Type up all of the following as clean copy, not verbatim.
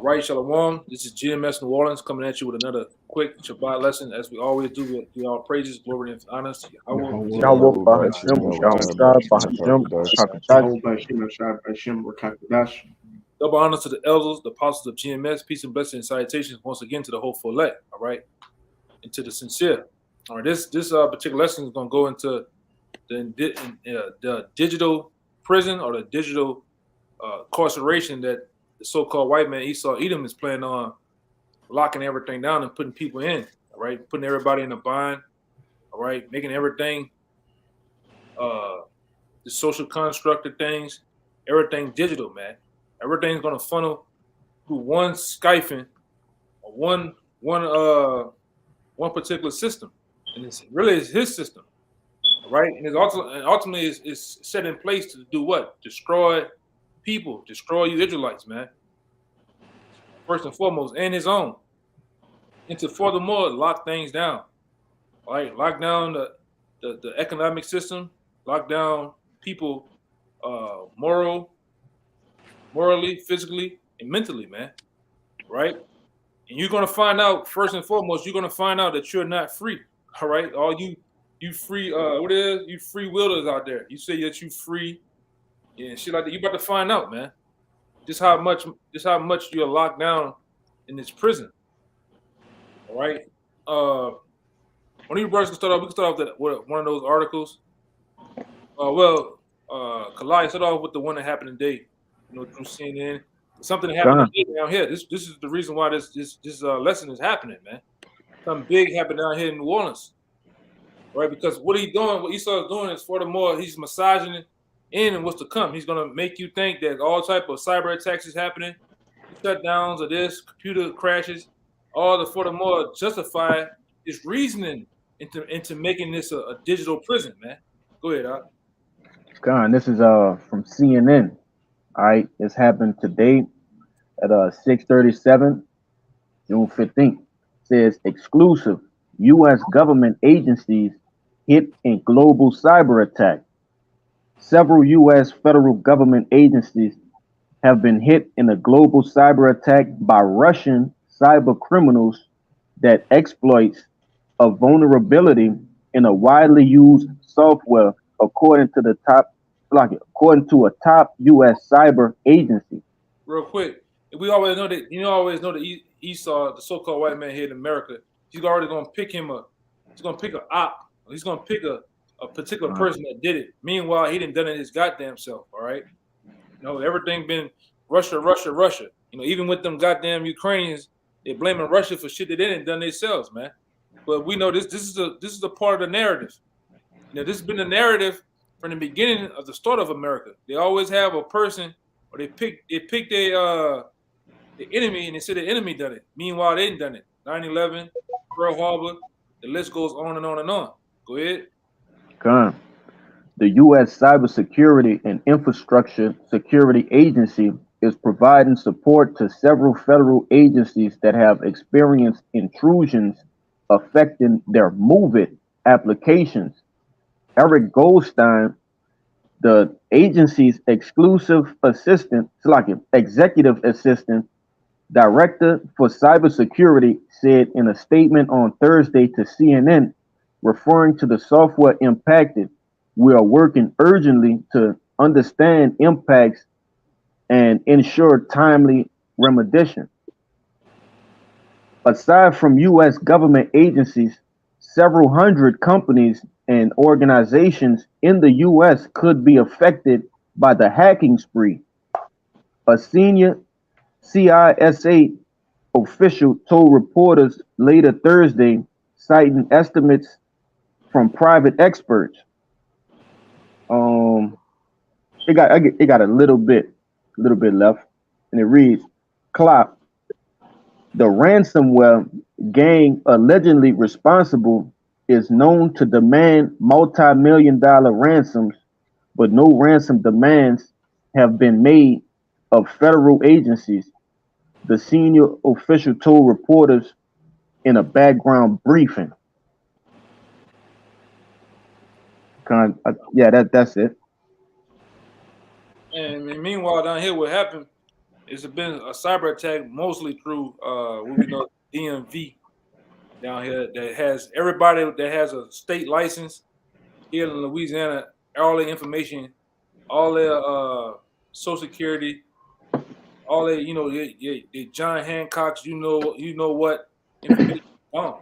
All right, Shalom. This is GMS New Orleans coming at you with another quick Shabbat lesson, as we always do. We give all praises, glory, and honor to Yahweh. Yahweh Yahuwah Bahashim, Bashim Yahweh Shalom Shai Shah, Bashim Bahashim, Rakakadash. Rakatash. Double honors to the elders, the apostles of GMS. Peace and blessings and salutations once again to the hopeful elect. All right, and to the sincere. All right, this particular lesson is going to go into the digital prison or the digital incarceration that the so-called white man Esau Edom is planning on locking everything down and putting people in. All right, putting everybody in a bind. All right, making everything the social construct of things, everything digital, man. Everything's gonna funnel through one siphoning or one particular system, and it's really is his system, right? And it's ultimately is set in place to do what? Destroy people, destroy you Israelites, man. First and foremost, and his own, and to furthermore lock things down. All right, lock down the economic system, lock down people, morally, physically, and mentally, man. Right? And you're gonna find out first and foremost, you're gonna find out that you're not free. All right, all you free what is you free willers out there? You say that you free and shit like that. You about to find out, man. Just how much you're locked down in this prison. All right. One of you brothers can start off. We can start off with one of those articles. Kalai, start off with the one that happened today. Through CNN. Something that happened today down here. This is the reason why this lesson is happening, man. Something big happened down here in New Orleans, right? Because what Esau is doing is furthermore, he's massaging it in and what's to come. He's gonna make you think that all type of cyber attacks is happening, shutdowns of this, computer crashes, all the furthermore justify his reasoning into making this a digital prison, man. Go ahead, Al. Khan, this is from CNN. All right, this happened today at 6:37, June 15th. Says exclusive U.S. government agencies hit in global cyber attack. Several U.S. federal government agencies have been hit in a global cyber attack by Russian cyber criminals that exploits a vulnerability in a widely used software, according to according to a top U.S. cyber agency. Real quick, we always know that Esau, the so-called white man here in America, he's already gonna pick he's gonna pick a op, he's gonna pick a particular person that did it. Meanwhile, he didn't done it his goddamn self. All right, everything been Russia, Russia, Russia. Even with them goddamn Ukrainians, they're blaming Russia for shit they didn't done themselves, man. But we know this is a part of the narrative. This has been the narrative from the beginning of the start of America. They always have a person, or they pick the enemy, and they say the enemy done it. Meanwhile, they didn't done it. 9/11, Pearl Harbor, the list goes on and on and on. Go ahead. Khan. The U.S. Cybersecurity and Infrastructure Security Agency is providing support to several federal agencies that have experienced intrusions affecting their Move It applications. Eric Goldstein, the agency's executive assistant, director for cybersecurity, said in a statement on Thursday to CNN, referring to the software impacted, "We are working urgently to understand impacts and ensure timely remediation." Aside from U.S. government agencies, several hundred companies and organizations in the U.S. could be affected by the hacking spree. A senior CISA official told reporters later Thursday, citing estimates from private experts. It got a little bit left, and it reads, "Clock, the ransomware gang allegedly responsible, is known to demand multi-million-dollar ransoms, but no ransom demands have been made of federal agencies," the senior official told reporters in a background briefing. That's it. And meanwhile, down here, what happened? It's been a cyber attack mostly through what we know DMV down here that has everybody that has a state license here in Louisiana, all their information, all their social security, all their the John Hancocks, you know what information on,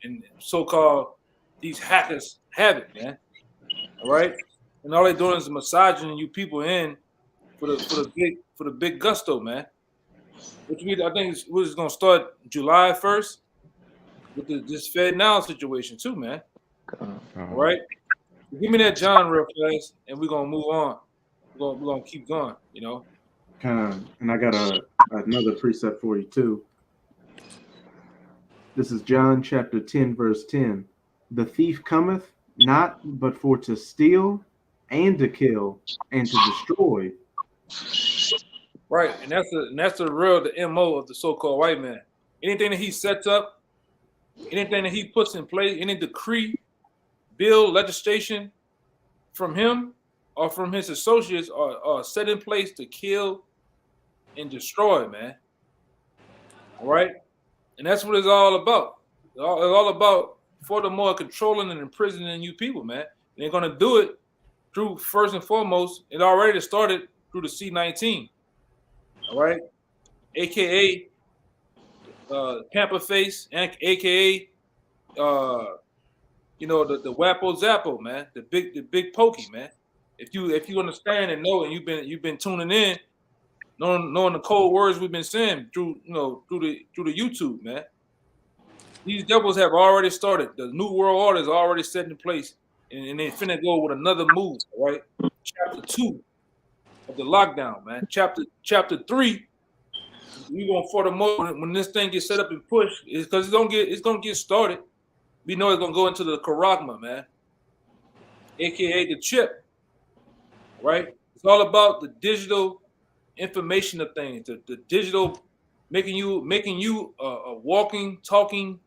and so-called these hackers have it, man. All right, and all they're doing is massaging you people in for the big gusto, man. Which I think we're just gonna start July 1st with this Fed Now situation too, man. All right, give me that John real fast, and we're gonna move on. We're gonna keep going, And I got another precept for you too. This is John chapter 10, verse 10. The thief cometh not but for to steal and to kill and to destroy. Right, and that's the MO of the so-called white man. Anything that he sets up, anything that he puts in place, any decree, bill, legislation from him or from his associates are set in place to kill and destroy, man. All right, and that's what it's all about. It's all about, furthermore, controlling and imprisoning you people, man. And they're gonna do it through, first and foremost, it already started through the C-19. All right, aka Tampa Face, and aka the Wapo Zappo, man, the big pokey, man. If you understand and know, and you've been tuning in, knowing the cold words we've been saying through the YouTube, man. These devils have already started. The new world order is already set in place, and they finna go with another move. All right, chapter 2 of the lockdown, man. Chapter 3. We gonna, furthermore, when this thing gets set up and pushed, is because it's gonna get started. We know it's gonna go into the charagma, man, aka the chip. Right? It's all about the digital information of things, the digital making you a walking, talking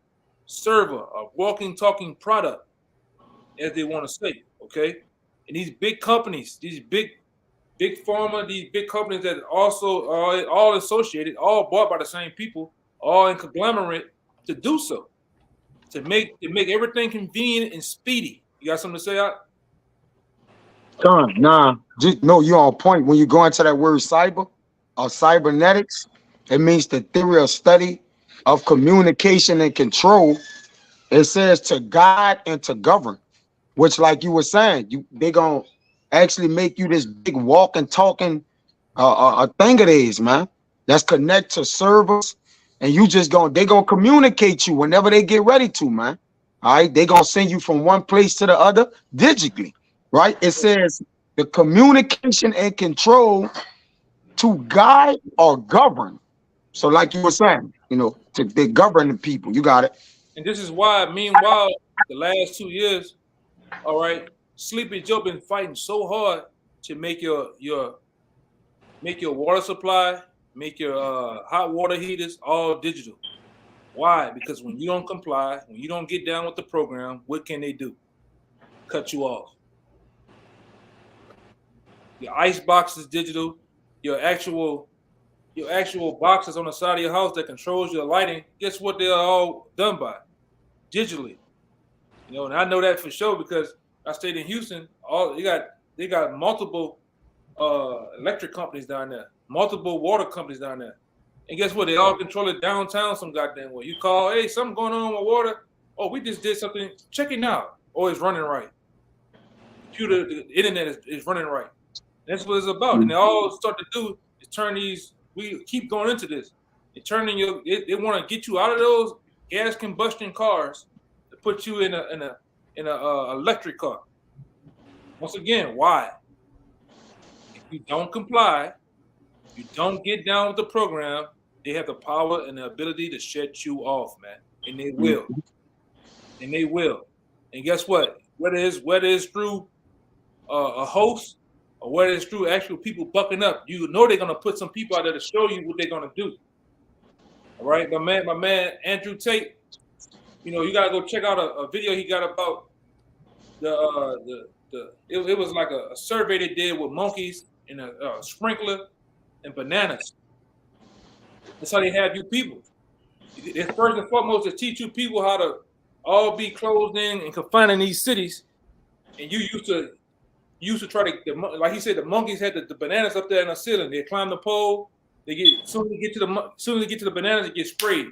server, a walking, talking product, as they want to say. Okay, and these big companies, these big pharma, these big companies that also are all associated, all bought by the same people, all in conglomerate to do so, to make everything convenient and speedy. You got something to say, Out? John, nah, just no, you're on point. When you go into that word cyber or cybernetics, it means the theory or study of communication and control. It says to guide and to govern, which, like you were saying, they gonna actually make you this big walking, talking a thing it is, man. That's connect to servers, and they gonna communicate you whenever they get ready to, man. All right, they gonna send you from one place to the other digitally, right? It says the communication and control to guide or govern. So, like you were saying, they govern the people. You got it. And this is why, meanwhile, the last 2 years, all right, Sleepy Joe been fighting so hard to make your water supply, make your hot water heaters all digital. Why? Because when you don't comply, when you don't get down with the program, what can they do? Cut you off. Your ice box is digital. Your actual boxes on the side of your house that controls your lighting, guess what they're all done by? Digitally. And I know that for sure because I stayed in Houston. They got multiple electric companies down there, multiple water companies down there. And guess what? They all control it downtown some goddamn way. You call, hey, something going on with water. Oh, we just did something. Check it out. Oh, it's running right. The internet is running right. That's what it's about. And they all start to do is turn these. We keep going into this. They want to get you out of those gas combustion cars to put you in a electric car. Once again, why? If you don't comply, you don't get down with the program, they have the power and the ability to shut you off, man. And they will. And they will. And guess what? Whether it's through a host or whether it's through actual people bucking up, you know they're gonna put some people out there to show you what they're gonna do. All right, my man Andrew Tate. You gotta go check out a video he got about it was like a survey they did with monkeys and a sprinkler and bananas. That's how they have you people. It's first and foremost to teach you people how to all be closed in and confined in these cities. And you used to try to, like he said, the monkeys had the bananas up there in the ceiling. They climb the pole. They get soon as they get to the bananas, they get sprayed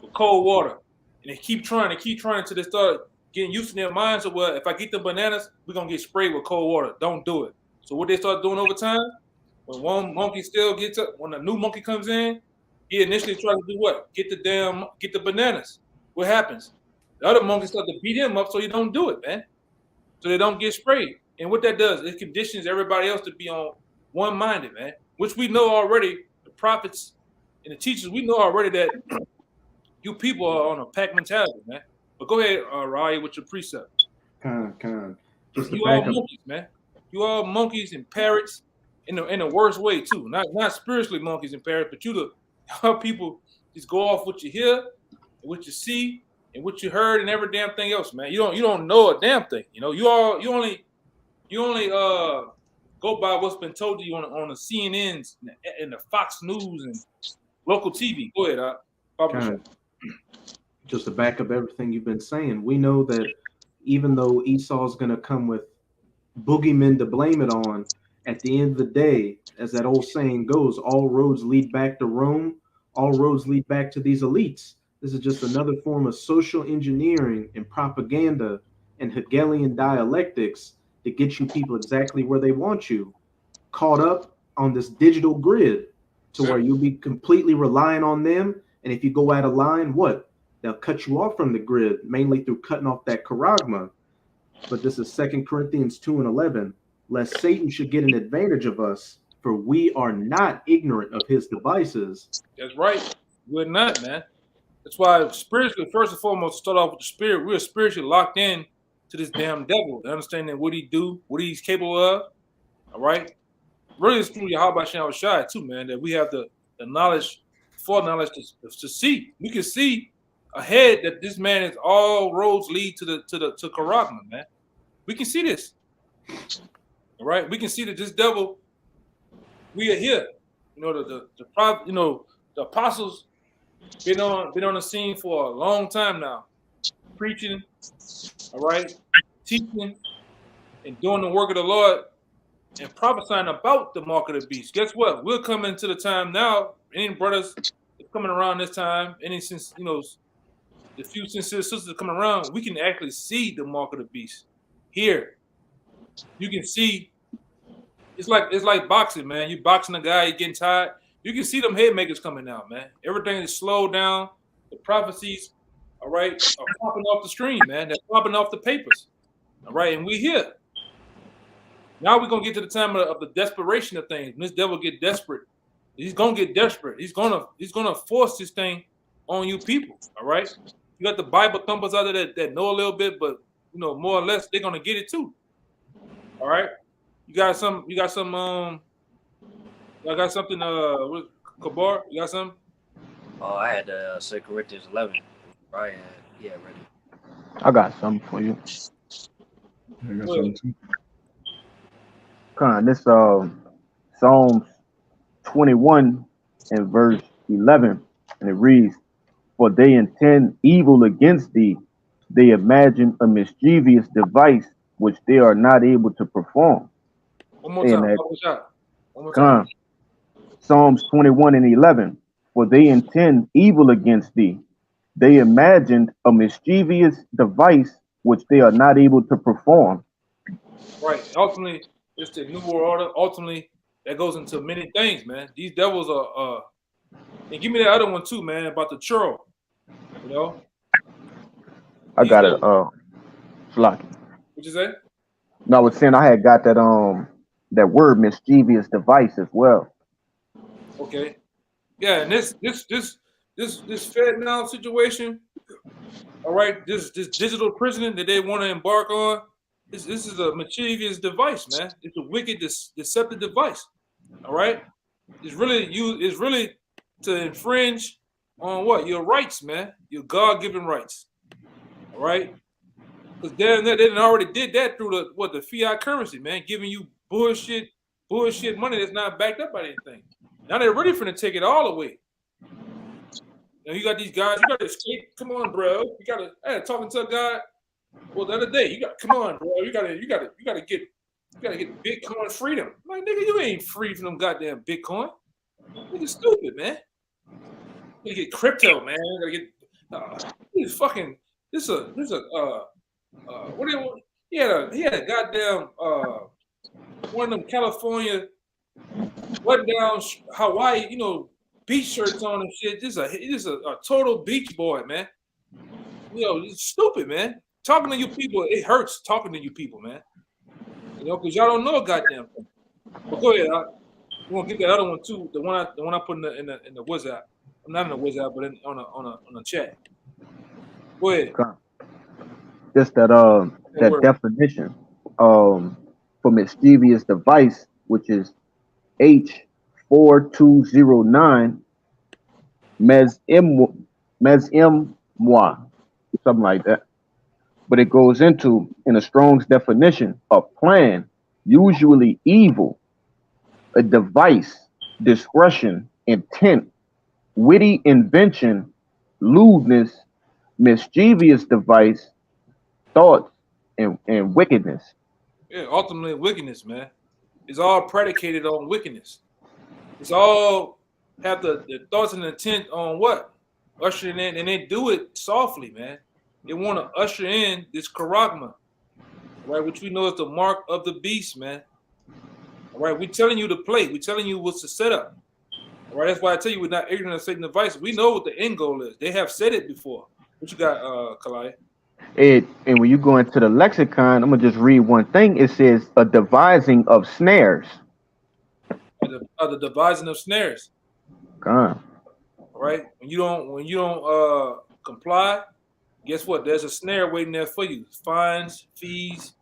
with cold water, and they keep trying until they start getting used to their minds. So, well, if I get the bananas, we're gonna get sprayed with cold water. Don't do it. So what they start doing over time, when one monkey still gets up, when a new monkey comes in, he initially tries to do what? Get the bananas. What happens? The other monkeys start to beat him up, so you don't do it, man. So they don't get sprayed. And what that does, it conditions everybody else to be on one-minded, man. Which we know already, the prophets and the teachers, we know already that you people are on a pack mentality, man. But go ahead, Ryan, with your precept. Just You all monkeys, man. You all monkeys and parrots in the worst way too. Not spiritually monkeys and parrots, but y'all people just go off what you hear, and what you see, and what you heard, and every damn thing else, man. You don't know a damn thing. You know, you only go by what's been told to you on the CNNs and the Fox News and local TV. Go ahead, just to back up everything you've been saying, we know that even though Esau's going to come with boogeymen to blame it on, at the end of the day, as that old saying goes, all roads lead back to Rome. All roads lead back to these elites. This is just another form of social engineering and propaganda and Hegelian dialectics to get you people exactly where they want you, caught up on this digital grid to where you'll be completely relying on them. And if you go out of line, what? They'll cut you off from the grid, mainly through cutting off that charagma. But this is 2 Corinthians 2:11. Lest Satan should get an advantage of us, for we are not ignorant of his devices. That's right. We're not, man. That's why spiritually, first and foremost, start off with the spirit. We're spiritually locked in to this damn devil, understanding what he do, what he's capable of. All right. Really, it's through Yahweh Shem Shai too, man, that we have the knowledge, foreknowledge to see. We can see ahead that this man is all roads lead to Karagma, man. We can see this. All right. We can see that this devil, we are here. You know, the apostles been on the scene for a long time now, preaching, all right, teaching, and doing the work of the Lord and prophesying about the mark of the beast. Guess what? We're coming to the time now. Any brothers coming around this time, the few sincere sisters coming around, we can actually see the mark of the beast here. You can see. It's like boxing, man. You boxing a guy, you getting tired. You can see them haymakers coming out, man. Everything is slowed down. The prophecies, all right, are popping off the screen, man. They're popping off the papers, all right. And we here. Now we're gonna get to the time of the desperation of things. When this devil get desperate, he's gonna get desperate. He's gonna force this thing on you people, all right. You got the Bible thumpers out there that know a little bit, but more or less they're gonna get it too, all right. You got something. I got something. Kabar, you got something? Oh, I had 2 Corinthians 11. Right? Yeah, ready. I got something for you. I got something too. This Psalms 21 and verse 11, and it reads, "For they intend evil against thee; they imagine a mischievous device which they are not able to perform." One more time. One more time. Psalms 21 and 11. "For they intend evil against thee. They imagined a mischievous device which they are not able to perform." Right. Ultimately, it's the New World Order. Ultimately, that goes into many things, man. These devils are. And give me that other one too, man, about the churro. You know. I got it. Flock. What'd you say? No, I was saying I had got that word mischievous device as well. Okay. Yeah, and this Fed now situation, all right, this digital prison that they want to embark on, this is a mischievous device, man. It's a wicked, deceptive device. All right. It's really to infringe on what? Your rights, man. Your God-given rights. All right. Because they didn't already did that through the fiat currency, man, giving you bullshit money that's not backed up by anything. Now they're really finna take it all away. you got these guys. You got to escape. Come on, bro. You got to. I had talking to a guy. Well, the other day, you got. Come on, bro. You got to get Bitcoin freedom. I'm like, nigga, you ain't free from them goddamn Bitcoin. Nigga, stupid, man. You get crypto, man. You gotta get. This fucking. This a. What do you? He had a goddamn. One of them California. Went down Hawaii, beach shirts on and shit. This is a total beach boy, man. It's stupid, man. Talking to you people, it hurts talking to you people, man. Because y'all don't know a goddamn thing. But go ahead, we gonna get that other one too. The one I put in the WhatsApp. I'm not in the WhatsApp, but on the chat. Go ahead. Just that definition for mischievous device, which is H4209 moi, something like that. But it goes into, in a Strong's definition, a plan, usually evil, a device, discretion, intent, witty invention, lewdness, mischievous device, thoughts, and wickedness. Yeah, ultimately wickedness, man. It's all predicated on wickedness. It's all have the thoughts and intent on what? Ushering in, and they do it softly, man. They want to usher in this charagma, right? Which we know is the mark of the beast, man. All right, we're telling you to play. We're telling you what's the setup. All right, that's why I tell you we're not ignorant of Satan's device. We know what the end goal is. They have said it before. What you got, Kalai? And when you go into the lexicon, I'm gonna just read one thing. It says a devising of snares. The devising of snares. God. All right. When you don't comply, guess what? There's a snare waiting there for you. Fines, fees,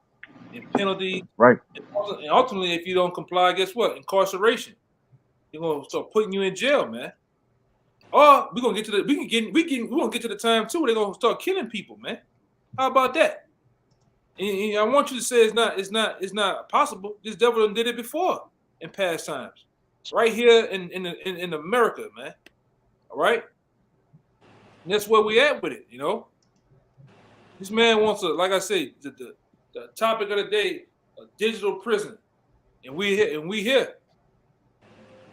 and penalties. Right. And ultimately, if you don't comply, guess what? Incarceration. They're gonna start putting you in jail, man. Or we're gonna get to the we're gonna get to the time too where they're gonna start killing people, man. How about that? And I want you to say it's not possible. This devil did it before in past times, right here in America, man. All right, and that's where we at with it. This man wants to, like I say, the topic of the day, a digital prison, and we here.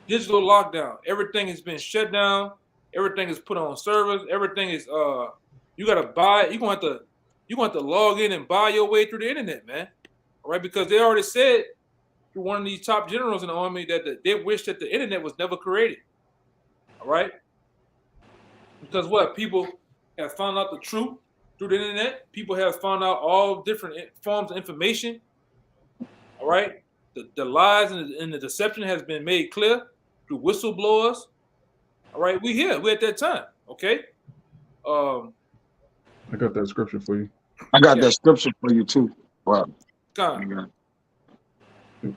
Digital lockdown. Everything has been shut down. Everything is put on servers. Everything is you gotta buy it. You're gonna have to log in and buy your way through the internet, man. All right, because they already said through one of these top generals in the army that they wish that the internet was never created. All right, because what people have found out the truth through the internet. People have found out all different forms of information. All right, the lies and the deception has been made clear through whistleblowers. All right, we're at that time. Okay. I got that scripture for you. I got that scripture for you too. Wow. Con.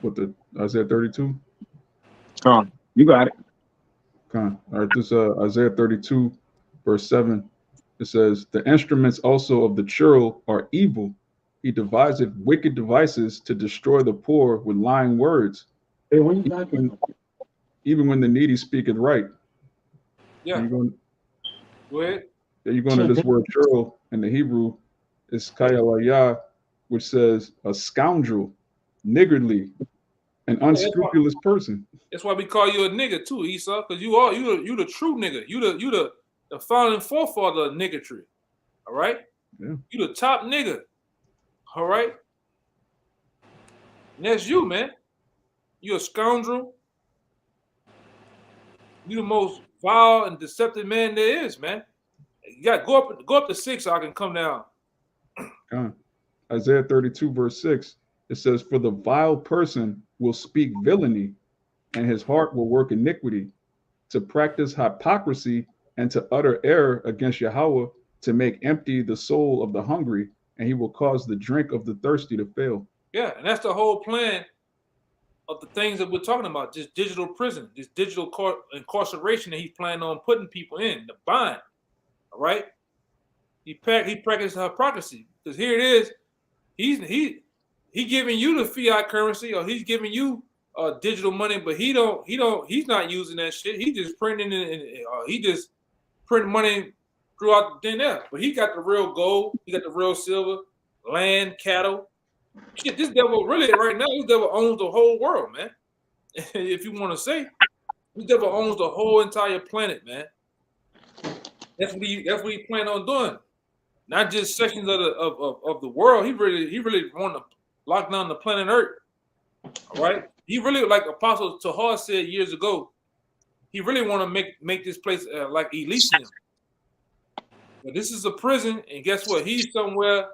With the Isaiah 32. You got it. All right, this Isaiah 32, verse 7. It says, "The instruments also of the churl are evil. He deviseth wicked devices to destroy the poor with lying words. Hey, when you back in? Even when the needy speaketh right." Yeah. Go ahead. Then you go into this word churl in the Hebrew, it's kayalaya, which says a scoundrel, niggardly, an unscrupulous person. That's why we call you a nigga too, Esau, because you the true nigga. You the founding forefather of niggatry. All right? Yeah. You the top nigga. All right? And that's you, man. You a scoundrel. You the most vile and deceptive man there is, man. You got to go up to 6 so I can come down. Isaiah 32, verse 6, it says, "For the vile person will speak villainy, and his heart will work iniquity, to practice hypocrisy and to utter error against Yahweh, to make empty the soul of the hungry, and he will cause the drink of the thirsty to fail." Yeah, and that's the whole plan of the things that we're talking about, this digital prison, this digital incarceration that he's planning on putting people in, the bind. All right? He practiced hypocrisy, because here it is, he giving you the fiat currency, or he's giving you digital money, but he's not using that shit. He just printing it, and he just print money throughout the dinner. But he got the real gold. He got the real silver, land, cattle. Shit, this devil really right now, this devil owns the whole world, man. If you want to say, this devil owns the whole entire planet, man. That's what he planned on doing. Not just sections of the world. He really wanted to lock down the planet Earth. All right. He really, like Apostle Tahar said years ago, he really want to make this place like Elysium. But this is a prison, and guess what? He's somewhere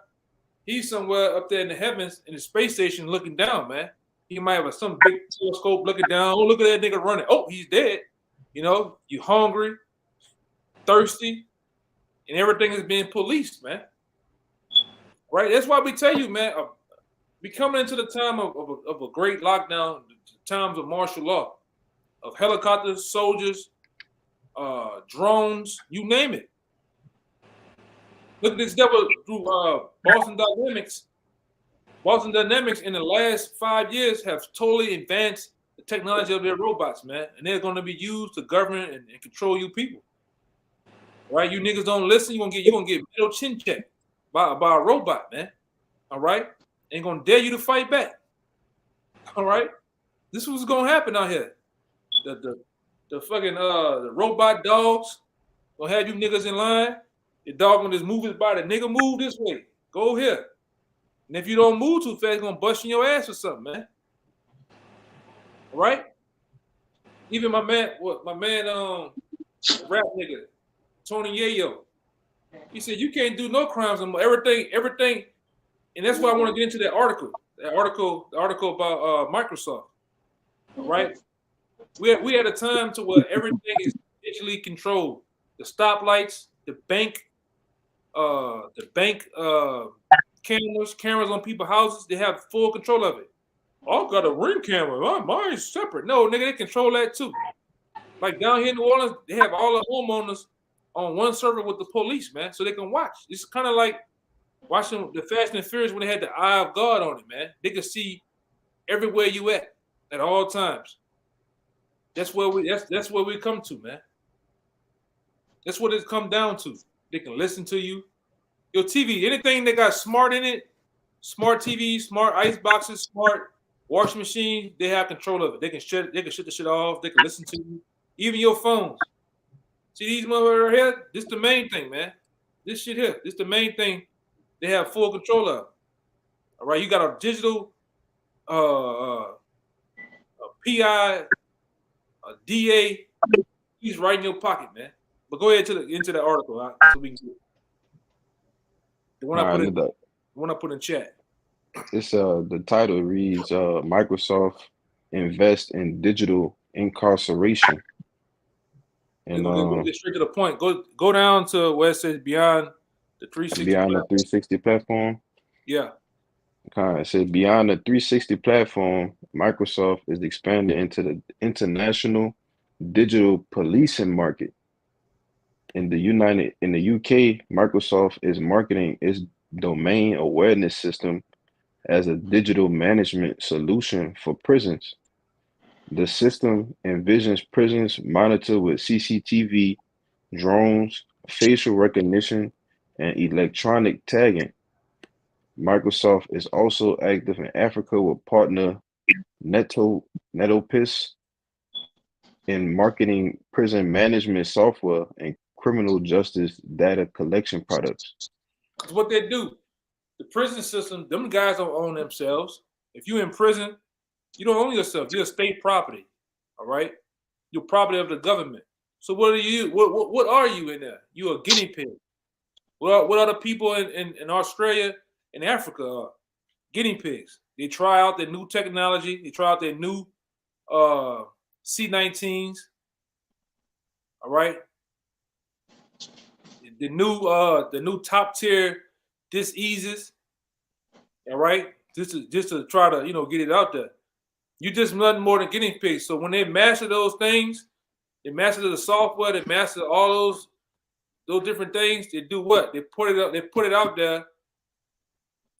up there in the heavens in the space station looking down, man. He might have some big telescope looking down. Oh, look at that nigga running. Oh, he's dead. You know, you hungry, thirsty, and everything is being policed, man. Right? That's why we tell you, man, we coming into the time of a great lockdown, times of martial law, of helicopters, soldiers, drones, you name it. Look at this devil through Boston Dynamics. Boston Dynamics in the last 5 years have totally advanced the technology of their robots, man. And they're going to be used to govern and control you people. Right? You niggas don't listen, you're gonna get middle chin checked by a robot, man. All right? Ain't gonna dare you to fight back. All right? This is what's gonna happen out here. The fucking the robot dogs gonna have you niggas in line. The dog gonna just move his body. Nigga, move this way. Go here. And if you don't move too fast, it's gonna bust in your ass or something, man. All right? Even my man, rap nigga, Tony Yayo. He said you can't do no crimes anymore. Everything, and that's why I want to get into that article. The article about Microsoft. All right? We had a time to where everything is digitally controlled. The stoplights, the bank cameras on people's houses, they have full control of it. Oh, I got a Ring camera. Mine's separate. No, nigga, they control that too. Like down here in New Orleans, they have all the homeowners on one server with the police, man, so they can watch. It's kind of like watching the Fast and Furious when they had the eye of God on it, man. They can see everywhere you at all times. That's where we come to, man. That's what it's come down to. They can listen to you. Your TV, anything that got smart in it, smart TV, smart ice boxes, smart washing machine, they have control of it. They can shut the shit off. They can listen to you. Even your phones. See these motherfuckers right here? This the main thing, man. This shit here. This the main thing they have full control of. All right, you got a digital a PI, a DA. He's right in your pocket, man. But go ahead into the article, so we can the one I put in chat. It's the title reads Microsoft invest in digital incarceration. And go get straight to the point. Go down to where it says beyond the 360 beyond the 360 platform. Yeah. Okay, it says beyond the 360 platform, Microsoft is expanding into the international digital policing market. In the UK, Microsoft is marketing its domain awareness system as a digital management solution for prisons. The system envisions prisons monitored with CCTV, drones, facial recognition, and electronic tagging. Microsoft is also active in Africa with partner Netopis in marketing prison management software and criminal justice data collection products. That's what they do. The prison system, them guys don't own themselves. If you're in prison, you don't own yourself. You're state property. All right? You're property of the government. So what are you? What are you in there? You're a guinea pig. What are the people in Australia and Africa are? Guinea pigs. They try out their new technology. They try out their new C-19s. All right? The new top tier diseases. All right? Just to try to get it out there. You just nothing more than guinea pigs. So when they master those things, they master the software, they master all those different things. They do what? They put it up. They put it out there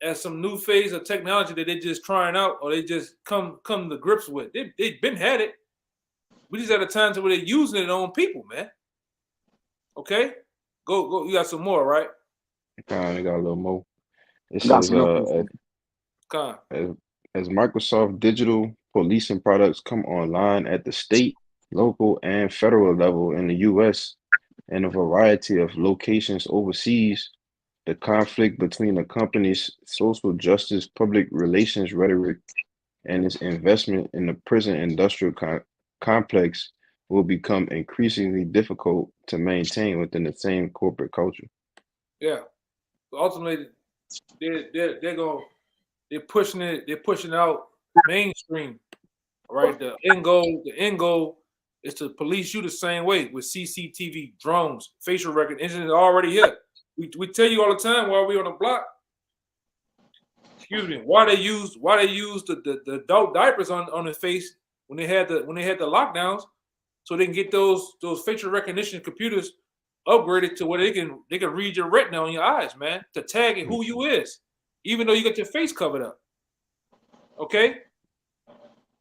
as some new phase of technology that they just trying out, or they just come to grips with. They've been had it. We just at a time where they're using it on people, man. Okay, go. You got some more, right? Kind of got a little more. It Got says some more. Con. as Microsoft digital policing products come online at the state, local, and federal level in the U.S. and a variety of locations overseas, the conflict between the company's social justice public relations rhetoric and its investment in the prison industrial complex will become increasingly difficult to maintain within the same corporate culture. Yeah. So ultimately, they're pushing it. They're pushing out mainstream. Right. The end goal is to police you the same way with CCTV, drones, facial recognition is already here. We tell you all the time while we on the block. Excuse me. Why they use the adult diapers on the face when they had the lockdowns, so they can get those facial recognition computers upgraded to where they can read your retina on your eyes, man, to tag it who you is, even though you got your face covered up. Okay.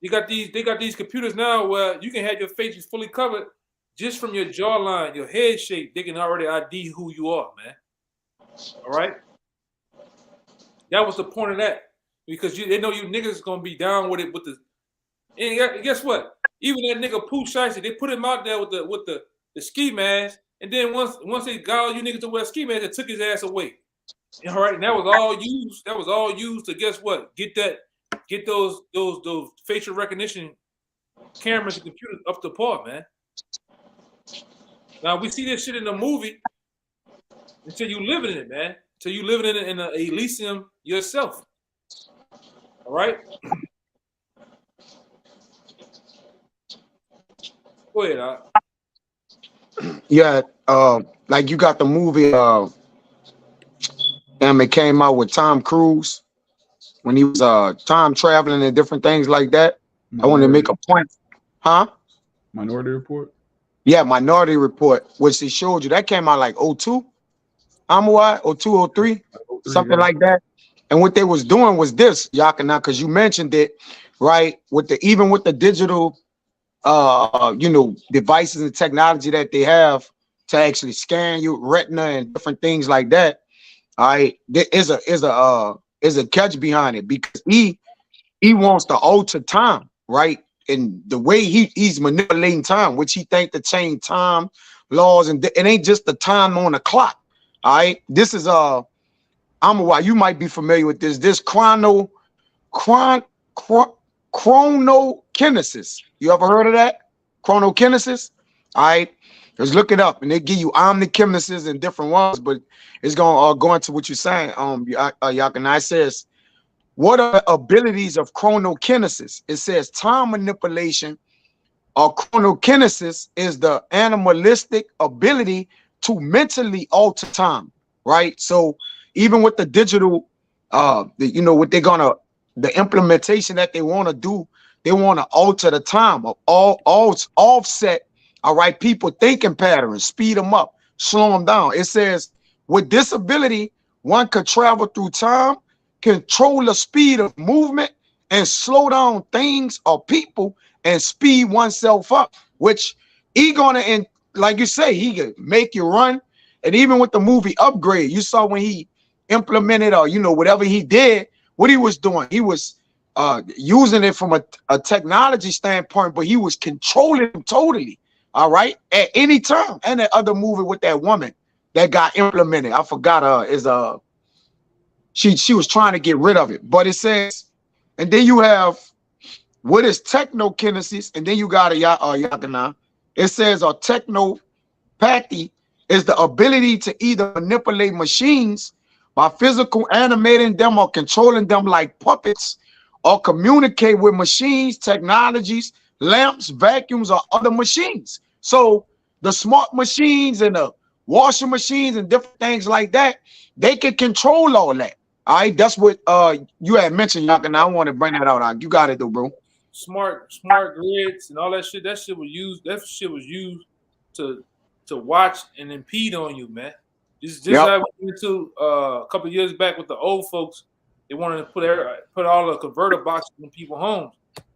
They got these computers now where you can have your face fully covered just from your jawline, your head shape. They can already ID who you are, man. All right. That was the point of that, because they know you niggas gonna be down with it with the. And guess what? Even that nigga Pooh Shiesty, they put him out there with the ski mask, and then once they got all you niggas to wear ski masks, they took his ass away. All right, and that was all used. That was all used to guess what? Get those facial recognition cameras and computers up to par, man. Now we see this shit in the movie until you live in it, man. Until you live in it in a Elysium yourself. All right. Go ahead, Yeah, like you got the movie, and it came out with Tom Cruise when he was time traveling and different things like that. I want to make a point, huh? Minority Report. Yeah, Minority Report, which he showed you that came out like 02, Amawai, 02, 03, something like that. And what they was doing was this, Yakana, because you mentioned it, right? Even with the digital devices and technology that they have to actually scan your retina and different things like that. All right, there is a catch behind it, because he wants to alter time, right? And the way he's manipulating time, which he think to change time laws, and it ain't just the time on the clock. All right, this is you might be familiar with this chronokinesis. You ever heard of that? Chronokinesis? All right. Just look it up, and they give you omnikinesis and different ones, but it's gonna go into what you're saying. Yakana, it says, what are the abilities of chronokinesis? It says time manipulation or chronokinesis is the animalistic ability to mentally alter time, right? So even with the digital, what they're gonna, the implementation that they want to do, they want to alter the time of all offset. All right, people thinking patterns, speed them up, slow them down. It says with this ability, one could travel through time, control the speed of movement, and slow down things or people and speed oneself up, which he gonna, and like you say, he could make you run. And even with the movie Upgrade, you saw when he implemented or whatever he did, what he was doing, he was using it from a technology standpoint, but he was controlling them totally. All right, at any time. And the other movie with that woman that got implemented, I forgot she was trying to get rid of it, but it says, and then you have what is technokinesis, and then you got a yakana. It says a technopathy is the ability to either manipulate machines by physical animating them or controlling them like puppets, or communicate with machines, technologies, lamps, vacuums, or other machines. So the smart machines and the washing machines and different things like that, they can control all that. All right, that's what you had mentioned, Yakana. I want to bring that out. You got it though, bro. Smart grids and all that shit. That shit was used to watch and impede on you, man. Just like we went to a couple of years back with the old folks. They wanted to put all the converter boxes in people's homes.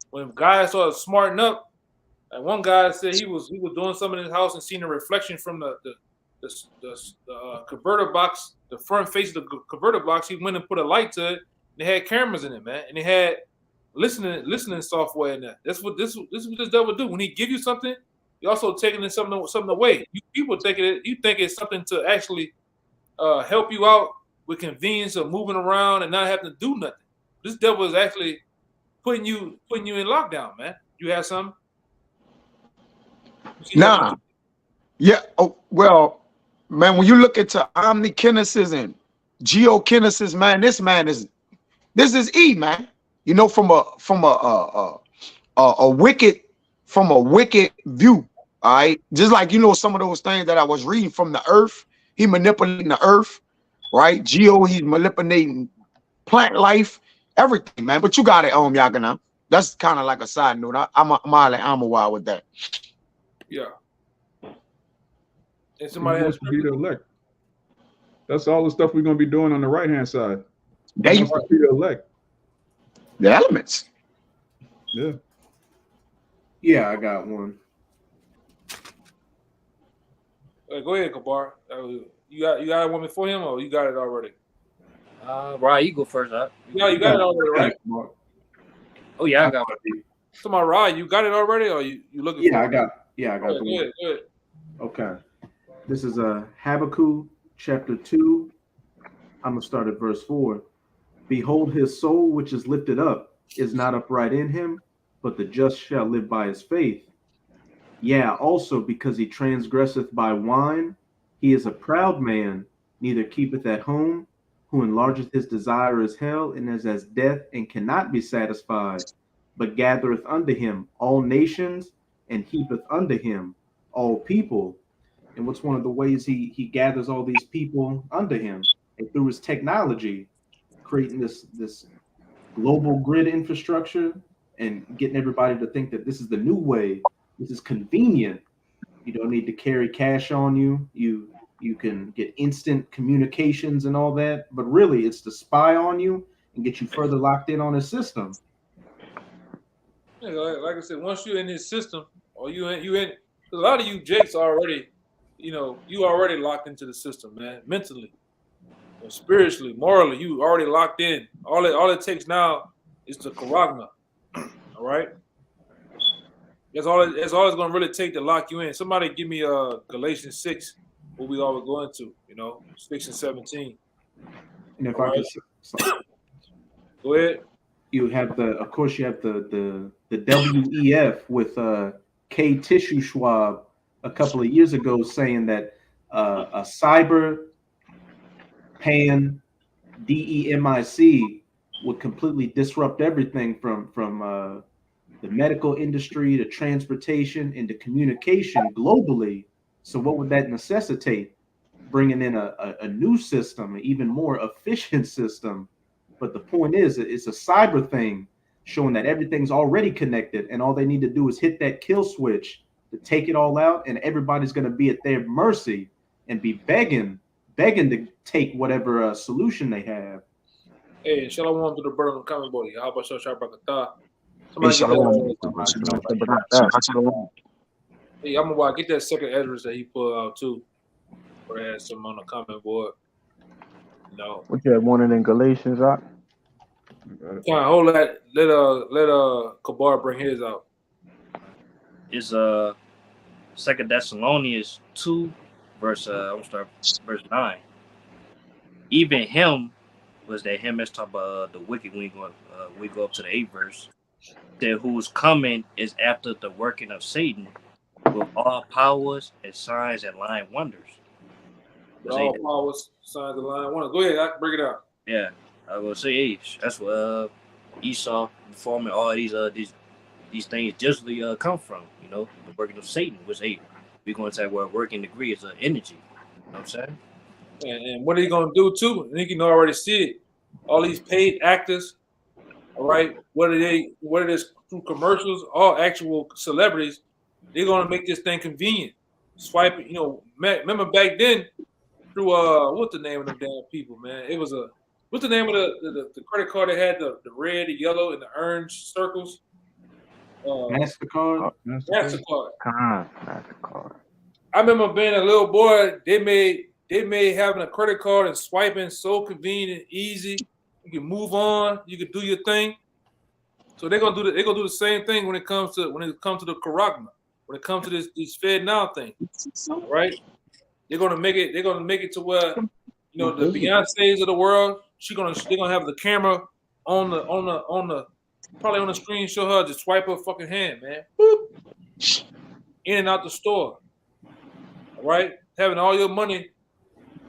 When guys started smarting up, and one guy said he was doing something in his house and seen a reflection from converter box, the front face of the converter box. He went and put a light to it. They had cameras in it, man, and they had listening software in there. That's what this devil do. When he give you something, he also taking something away. You people think it's something to actually help you out with convenience of moving around and not having to do nothing. This devil is actually putting you in lockdown, man. You have some? Nah. Yeah. Oh, well, man, when you look into omnikinesis and geokinesis, man, this is E, man. You know, from a wicked view. All right. Just like, you know, some of those things that I was reading from the earth, he manipulating the earth, right? Geo, he's manipulating plant life, everything, man. But you got it, Yagana. That's kind of like a side note. I'm a wild with that. Yeah. And He somebody wants to be the elect. That's all the stuff we're going to be doing on the right-hand side. There you go. Be the elect. The elements. Yeah. Yeah, I got one. Go ahead, Kabar. You got one before him, or you got it already? Ryan, you go first, huh? Yeah, you got it already, right? Oh yeah, I got it. So my Ryan, you got it already, or you looking? Yeah, for it? I got. Go ahead. Okay. This is Habakkuk chapter 2. I'm going to start at verse 4. Behold, his soul which is lifted up is not upright in him, but the just shall live by his faith. Yeah, also because he transgresseth by wine, he is a proud man, neither keepeth at home, who enlargeth his desire as hell, and is as death, and cannot be satisfied, but gathereth unto him all nations, and heapeth unto him all people. And what's one of the ways he gathers all these people under him? And through his technology, creating this global grid infrastructure and getting everybody to think that this is the new way. This is convenient. You don't need to carry cash on you. You can get instant communications and all that. But really, it's to spy on you and get you further locked in on his system. Yeah, like I said, once you're in his system, or you in, a lot of you Jakes already. You already locked into the system, man. Mentally, spiritually, morally, you already locked in. All it takes now is the charagma. All right, that's all it's going to really take to lock you in. Somebody give me Galatians 6, what we always go into. 6 and 17. And if all I right? could, go ahead. You have the WEF with K. Tissue Schwab a couple of years ago saying that a cyber pan DEMIC would completely disrupt everything from the medical industry to transportation into communication globally. So what would that necessitate? Bringing in a new system, an even more efficient system. But the point is, it's a cyber thing showing that everything's already connected, and all they need to do is hit that kill switch to take it all out, and everybody's going to be at their mercy and be begging to take whatever solution they have. Hey, shalom to the brother in the comment board. How about Shabbat? Hey, I'm gonna get that second address that he pulled out too, or had some on the comment board. What you have one in Galatians, Rock? Kind of hold that. Let Kabar bring his out. It's 2 Thessalonians 2, verse 9. Even him was that him that's talking about the wicked when we go up to the 8th verse. That who's coming is after the working of Satan with all powers and signs and lying wonders. All powers, signs and lying wonders. Go ahead, I bring it out. Yeah, I will say that's what Esau forming all these things justly come from. The working of Satan was we're going to say where working degree is an energy. You know what I'm saying? And what are you going to do too? I think you already see it. All these paid actors, all right, what it is through commercials, all actual celebrities, they're going to make this thing convenient. Swipe it, remember back then through what's the name of them damn people, man? It was what's the name of the credit card that had the red, the yellow, and the orange circles? MasterCard. MasterCard. MasterCard. I remember being a little boy. They made having a credit card and swiping so convenient, easy. You can move on. You can do your thing. So they're gonna do the same thing when it comes to the Karagma, when it comes to this Fed now thing, right? They're gonna make it to where the Beyonces of the world. They're gonna have the camera on the probably on the screen, show her just swipe her fucking hand, man. Boop. In and out the store. All right? Having all your money.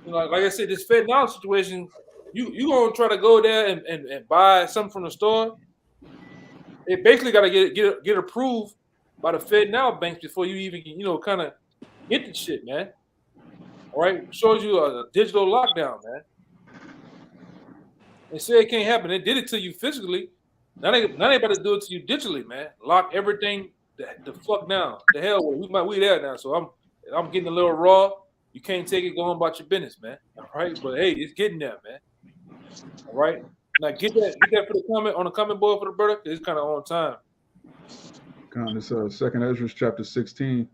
Like I said, this Fed now situation, you gonna try to go there and buy something from the store. They basically gotta get approved by the Fed now banks before you even kind of get the shit, man. All right? Shows you a digital lockdown, man. They say it can't happen. They did it to you physically. Now they about to do it to you digitally, man. Lock everything the fuck down. The hell with we there now. So I'm getting a little raw. You can't take it going about your business, man. All right, but hey, it's getting there, man. All right. Now get that for the comment on the comment board for the brother. It's kind of on time. This Second Ezra chapter 16,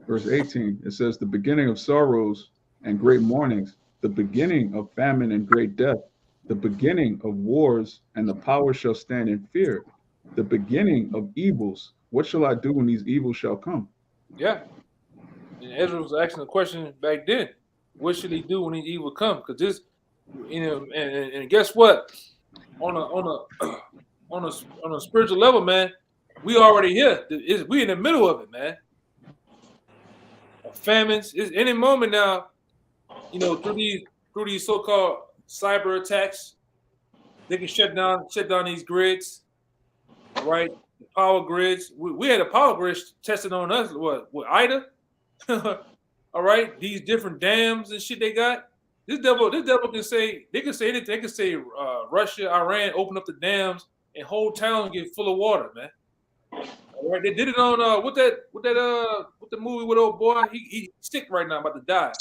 verse 18. It says, "The beginning of sorrows and great mournings, the beginning of famine and great death, the beginning of wars, and the power shall stand in fear. The beginning of evils. What shall I do when these evils shall come?" Yeah. And Ezra was asking the question back then. What should he do when these evil come? Because this, and guess what? On a spiritual level, man, we already here. We in the middle of it, man. Famines is any moment now. Through these so-called cyber attacks, they can shut down these grids, right? The power grids. We had a power grid tested on us. What with Ida? All right, these different dams and shit they got. This devil can say anything. They can say Russia, Iran open up the dams and whole towns get full of water, man. All right, they did it on with the movie with old boy. He sick right now, about to die.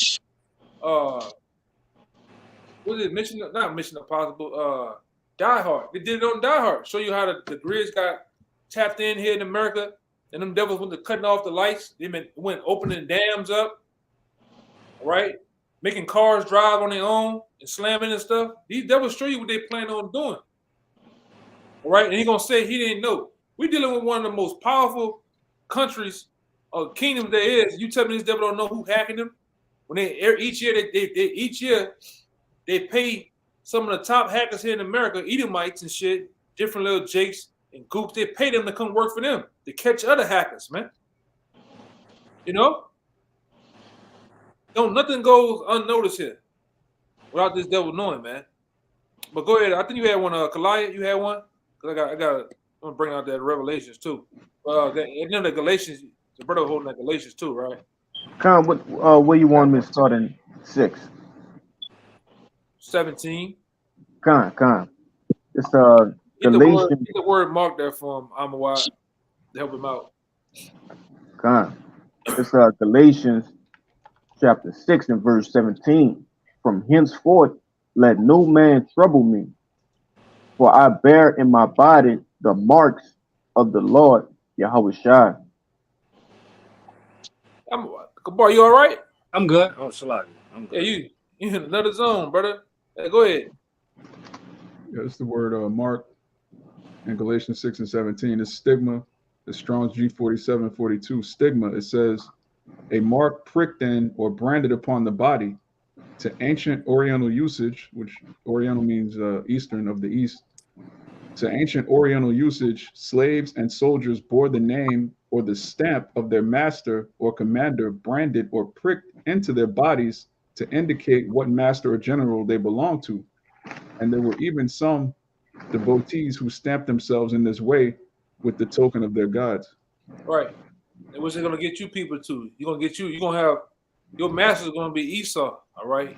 What is it? Not Mission Impossible. Die Hard. They did it on Die Hard. Show you how the grids got tapped in here in America, and them devils went to cutting off the lights. They went opening dams up. Right, making cars drive on their own and slamming and stuff. These devils show you what they plan on doing. All right, and he gonna say he didn't know. We're dealing with one of the most powerful countries or kingdoms there is. You tell me this devil don't know who hacking them? When each year they pay some of the top hackers here in America, Edomites and shit, different little jakes and goops. They pay them to come work for them to catch other hackers, man. Nothing goes unnoticed here without this devil knowing, man. But go ahead. I think you had one, Kalaya. You had one. Cause I'm gonna bring out that Revelations too. The Galatians, the brother holding that Galatians too, right? Con, where you want me to start in 6? 17. Con. It's Get Galatians. the word marked there for him, Amawad, to help him out. Con. It's Galatians chapter 6 and verse 17. "From henceforth let no man trouble me, for I bear in my body the marks of the Lord Yahushua." Kabar, you all right? I'm good. Oh, Salaki. I'm good. Yeah, you in another zone, brother. Hey, go ahead. Yeah, it's the word mark in Galatians 6 and 17. It's stigma. The Strong's G4742. Stigma. It says, a mark pricked in or branded upon the body. To ancient Oriental usage, which Oriental means Eastern of the East. To ancient Oriental usage, slaves and soldiers bore the name or the stamp of their master or commander branded or pricked into their bodies to indicate what master or general they belonged to. And there were even some devotees who stamped themselves in this way with the token of their gods. Right. And what's it gonna get you people to? You're gonna have your master's gonna be Esau, all right?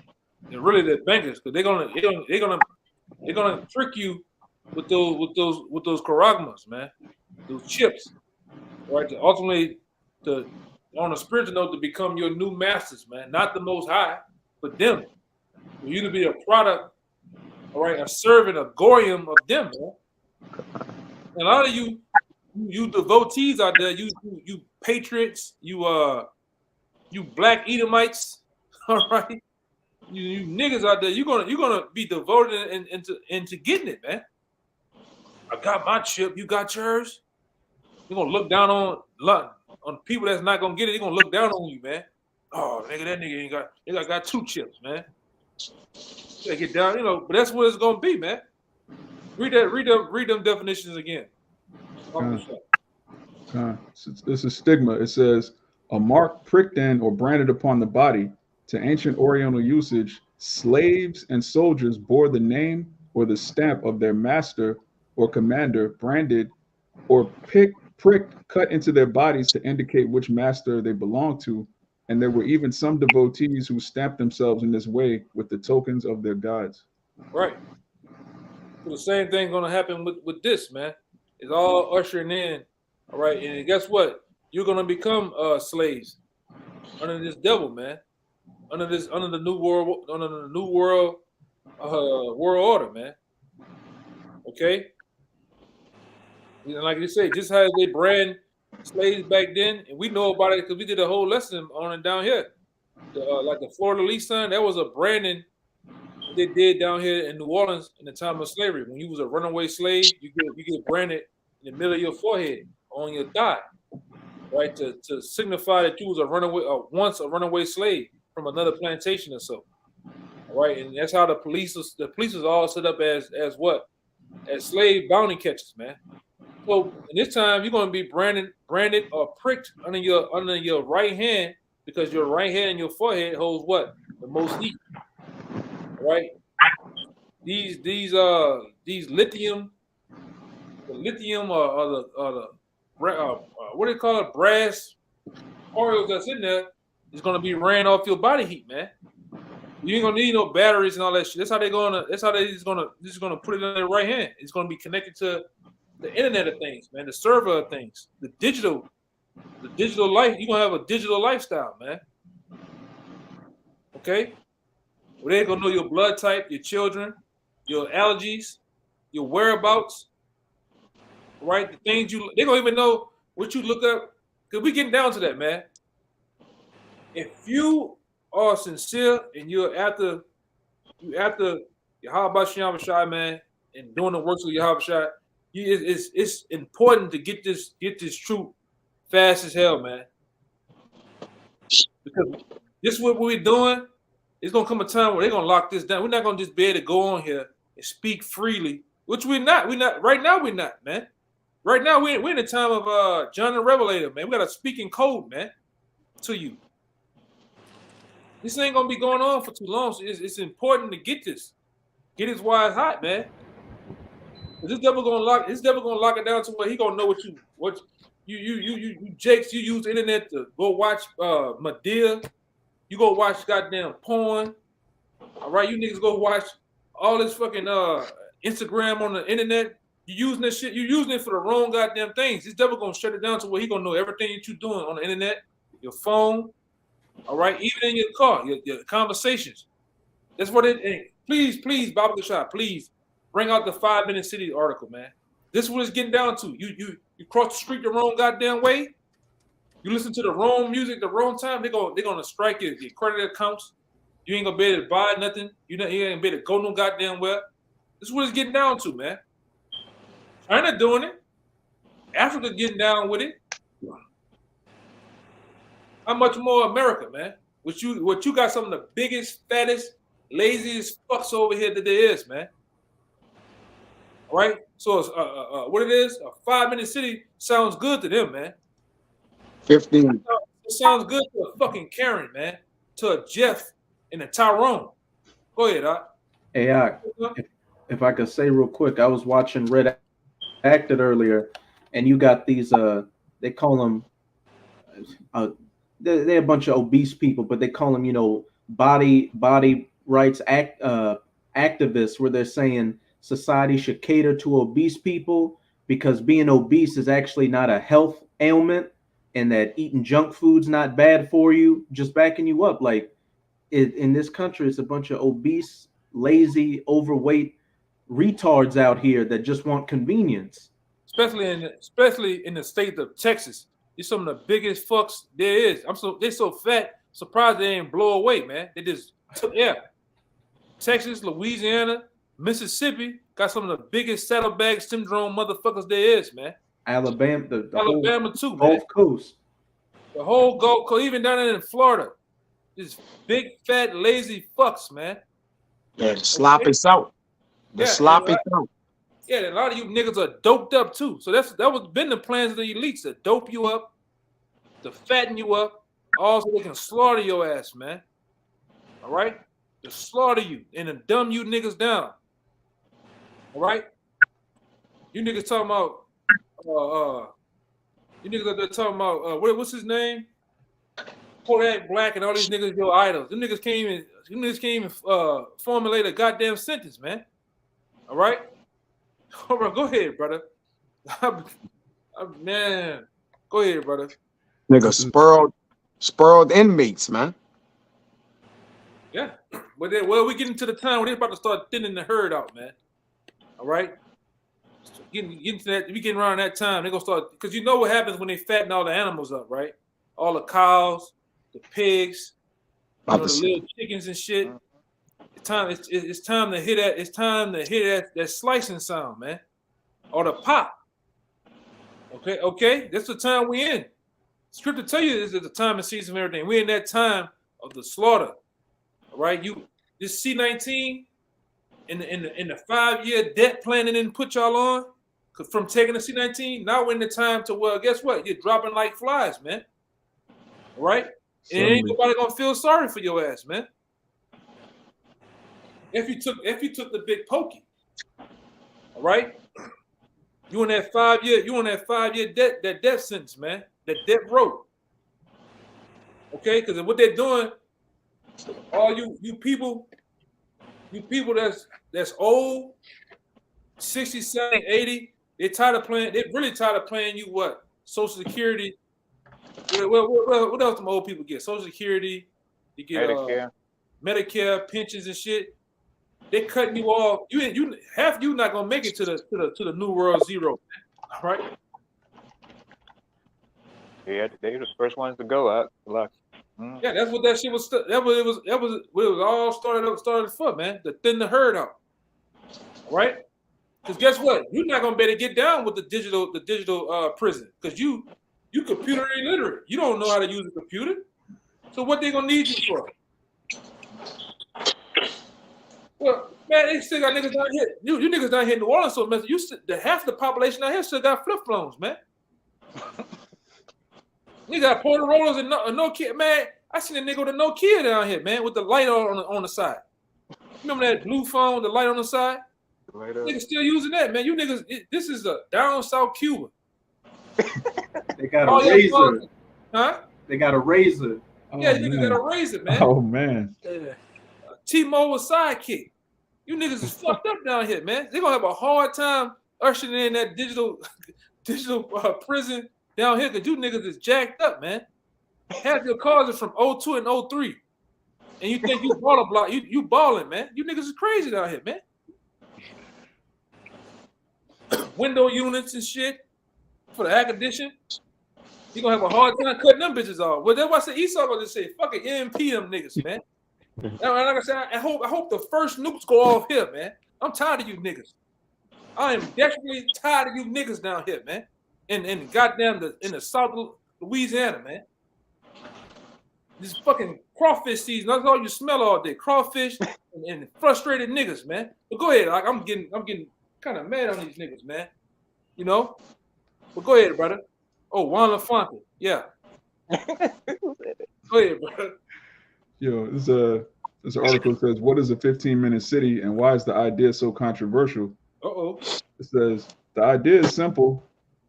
And really the bankers, because they're gonna trick you with those karagmas, man. Those chips. Right? To ultimately on a spiritual note to become your new masters, man. Not the most high, but them. For you to be a product, all right, a servant, a goyim of them, man. And a lot of you devotees out there, you patriots, you you black Edomites, all right, you niggas out there, you're gonna be devoted into getting it, man. I got my chip, you got yours. You're gonna look down on people that's not gonna get it. They're gonna look down on you, man. Oh, nigga, that nigga ain't got 2 chips, man. You gotta get down, but that's what it's gonna be, man. Read them definitions again. This is stigma. It says a mark pricked in or branded upon the body. To ancient Oriental usage, slaves and soldiers bore the name or the stamp of their master or commander, branded or pricked, cut into their bodies to indicate which master they belonged to. And there were even some devotees who stamped themselves in this way with the tokens of their gods. Right. So the same thing gonna happen with this, man. It's all ushering in, all right. And guess what? You're gonna become slaves under this devil, man. Under the new world world order, man. Okay. And like you say, just how they brand slaves back then, and we know about it because we did a whole lesson on it down here. Like the Florida Lease sign, that was a branding they did down here in New Orleans in the time of slavery. When you was a runaway slave, you get branded in the middle of your forehead on your thigh, right, to signify that you was a runaway, once a runaway slave from another plantation or so. All right, and that's how the police was all set up as what? As slave bounty catchers, man. So in this time, you're going to be branded or pricked under your right hand, because your right hand and your forehead holds what? The most heat. Right? These lithium, or the what do they call it? Brass oils that's in there is going to be ran off your body heat, man. You ain't gonna need no batteries and all that shit. That's how they're just gonna put it in their right hand. It's gonna be connected to the internet of things, man, the server of things, the digital life. You're gonna have a digital lifestyle, man. Okay? Well, they're gonna know your blood type, your children, your allergies, your whereabouts, right? The things they're gonna even know what you look up, because we getting down to that, man. If you are sincere and you're after Yahweh Shem Shai, man, and doing the works of Yahweh Shai, it's important to get this truth fast as hell, man. Because this is what we're doing. It's gonna come a time where they're gonna lock this down. We're not gonna just be able to go on here and speak freely, which we're not. We're not right now. We're not, man. Right now we're in the time of John the Revelator, man. We gotta speak in code, man, to you. This ain't gonna be going on for too long. So it's important to get his wise hot, man. This devil gonna lock it down to where he gonna know what you jakes, you use the internet to go watch Madea. You go watch goddamn porn. All right, you niggas go watch all this fucking Instagram on the internet. You using this shit, you using it for the wrong goddamn things. This devil gonna shut it down to where he gonna know everything that you doing on the internet, your phone. All right, even in your car, your conversations. That's what it is. Please, Baba Kashai, please bring out the 5-minute city article, man. This is what it's getting down to. You cross the street the wrong goddamn way. You listen to the wrong music the wrong time. They're gonna strike your credit accounts. You ain't gonna be able to buy nothing. You ain't gonna be able to go no goddamn where. This is what it's getting down to, man. China doing it. Africa getting down with it. How much more America, man? What you got some of the biggest, fattest, laziest fucks over here that there is, man. All right? So it's, what it is, a 5-minute city sounds good to them, man. 15. It sounds good to a fucking Karen, man. To a Jeff and a Tyrone. Go ahead, Doc. Hey, if I could say real quick, I was watching Red Acted earlier, and you got these, they call them, they're a bunch of obese people, but they call them, body rights activists, where they're saying society should cater to obese people because being obese is actually not a health ailment, and that eating junk food's not bad for you. Just backing you up. Like in this country, it's a bunch of obese, lazy, overweight retards out here that just want convenience. Especially in the state of Texas. These some of the biggest fucks there is. They're so fat, surprised they ain't blow away, man. They just took Texas, Louisiana, Mississippi got some of the biggest saddlebag syndrome motherfuckers there is, man. Alabama, the Alabama whole too, man. Gulf Coast. The whole Gulf Coast, even down there in Florida. Just big, fat, lazy fucks, man. Yeah, sloppy south. The sloppy south. Yeah, a lot of you niggas are doped up too. So that was been the plans of the elites to dope you up, to fatten you up, also they can slaughter your ass, man. All right? To slaughter you and to dumb you niggas down. All right? You niggas talking about you niggas up there talking about what's his name? Kodak Black and all these niggas your idols. Them niggas can't even formulate a goddamn sentence, man. All right? All right, go ahead, brother. Man, go ahead, brother. Nigga, spurled inmates, man. Yeah, but then, we getting to the time where they're about to start thinning the herd out, man. All right, getting to that. We getting around that time, they're gonna start, because you know what happens when they fatten all the animals up, right? All the cows, the pigs, the little chickens and shit. It's time to hear that. It's time to hear that slicing sound, man, or the pop. Okay, that's the time we in. Scripture tell you this is the time and season of everything. We're in that time of the slaughter. All right, this C-19 in the 5-year debt plan they didn't put y'all on from taking the C-19. Now we're in the time to, well, guess what? You're dropping like flies, man. All right, and ain't nobody gonna feel sorry for your ass, man. If you took the big pokey, all right, you on that 5-year debt sentence, man, that debt row. Okay, because what they're doing, all you people that's old, 60, 70, 80, they're really tired of playing you what? Social Security. What else them old people get? Social Security, you get Medicare, pensions and shit. They cutting you off. Half you not gonna make it to the new world zero. All right. Yeah, they were the first ones to go out. Yeah, that's what that shit was. That was all started for, man. To thin the herd out. All right. Because guess what? You're not gonna be able to get down with the digital prison, because you computer illiterate. You don't know how to use a computer. So what they gonna need you for? Well, man, they still got niggas down here. You niggas down here in New Orleans, so man, half the population down here still got flip flops, man. You got Porter rollers and no kid, man. I seen a nigga with a Nokia down here, man, with the light on the side. Remember that blue phone, the light on the side? Niggas still using that, man. You niggas, this is a down south Cuba. They got a razor. Huh? They got a razor. Yeah, niggas got a razor, man. Oh man. T-Mobile sidekick. You niggas is fucked up down here, man. They're gonna have a hard time ushering in that digital prison down here, because you niggas is jacked up, man. Half your cars are from 02 and 03. And you think you baller block, you balling, man. You niggas is crazy down here, man. Window units and shit for the air condition. You gonna have a hard time cutting them bitches off. Well, that's why I said Esau gonna just say, fucking EMP them niggas, man. And like I said, I hope the first nukes go off here, man. I'm tired of you niggas. I am desperately tired of you niggas down here, man. And goddamn in the South Louisiana, man. This fucking crawfish season. That's all you smell all day. Crawfish and frustrated niggas, man. But go ahead. I'm getting kind of mad on these niggas, man. You know? But go ahead, brother. Oh, Juan LaFonte. Yeah. Go ahead, brother. Yo, this article says, what is a 15-minute city and why is the idea so controversial? Uh-oh. It says, the idea is simple.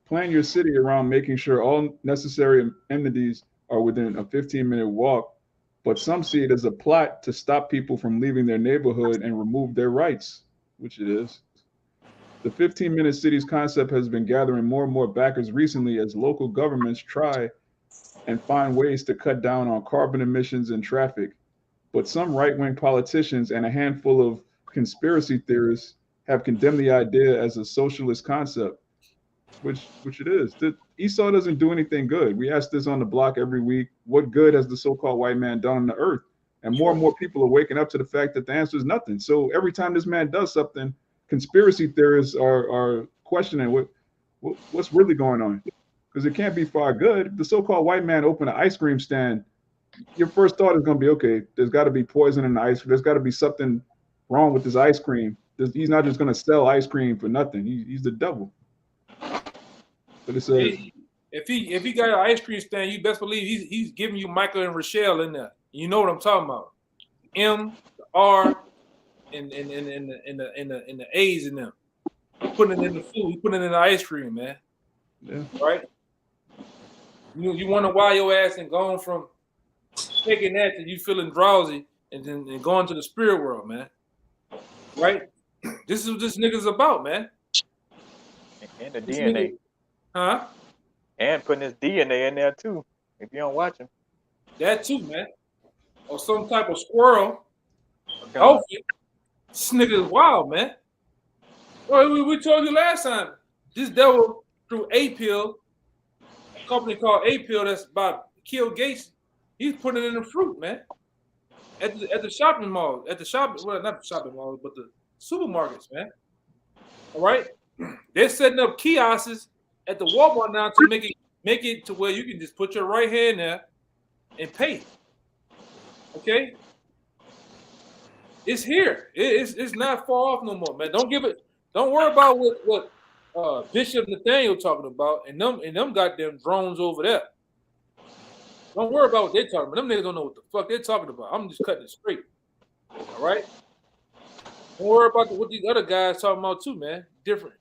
Plan your city around making sure all necessary amenities are within a 15-minute walk, but some see it as a plot to stop people from leaving their neighborhood and remove their rights, which it is. The 15-minute cities concept has been gathering more and more backers recently as local governments try and find ways to cut down on carbon emissions and traffic. But some right-wing politicians and a handful of conspiracy theorists have condemned the idea as a socialist concept. which it is. Esau doesn't do anything good. We ask this on the block every week. What good has the so-called white man done on the earth? And more people are waking up to the fact that the answer is nothing. So every time this man does something, conspiracy theorists are questioning what's really going on, because it can't be far good. If the so-called white man opened an ice cream stand, your first thought is going to be, okay, there's got to be poison in the ice cream. There's got to be something wrong with this ice cream. He's not just going to sell ice cream for nothing. He's the devil. But it says, if he got an ice cream stand, you best believe he's giving you Michael and Rochelle in there. You know what I'm talking about? M, the R, and the A's in them. Putting it in the food. He putting it in the ice cream, man. yeah. Right? You wonder why your ass ain't gone from taking that to you feeling drowsy and then going to the spirit world, man. Right? This is what this nigga's about, man. And the This DNA. nigga, huh? And putting his DNA in there too. If you don't watch him. That too, man. Or some type of squirrel. Okay. Hopefully. This nigga is wild, man. Well, we told you last time. This devil through A-Pill, a company called A-Pill that's about to kill Gates. He's putting it in the fruit, man. At the shopping mall, well, not the shopping mall, but the supermarkets, man. All right, they're setting up kiosks at the Walmart now to make it to where you can just put your right hand there and pay. Okay, it's here. It's not far off no more, man. Don't worry about what Bishop Nathaniel talking about and them goddamn drones over there. Don't worry about what they're talking about. Them niggas don't know what the fuck they're talking about. I'm just cutting it straight. All right? Don't worry about what these other guys talking about too, man. Different.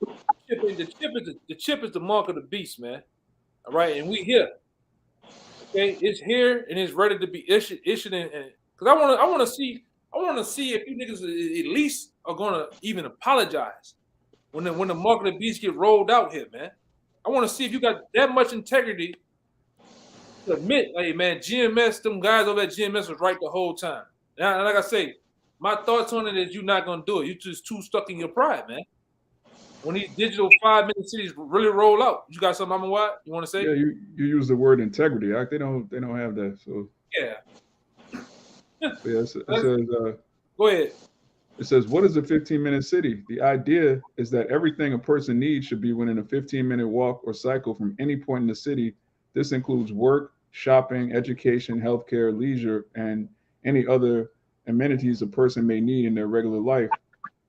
The chip is the mark of the beast, man. All right, and we here. Okay, it's here and it's ready to be issued in. Because I want to see if you niggas at least are gonna even apologize when the mark of the beast get rolled out here, man. I want to see if you got that much integrity to admit, hey man, GMS, them guys over at GMS was right the whole time. Now, like I say, my thoughts on it is you're not gonna do it. You're just too stuck in your pride, man. When these digital 5-minute cities really roll out, you got something, Mama Watt, you want to say? Yeah, you use the word integrity. They don't have that. So yeah. Yeah, it says. Go ahead. It says, what is a 15-minute city? The idea is that everything a person needs should be within a 15-minute walk or cycle from any point in the city. This includes work, shopping, education, healthcare, leisure, and any other amenities a person may need in their regular life.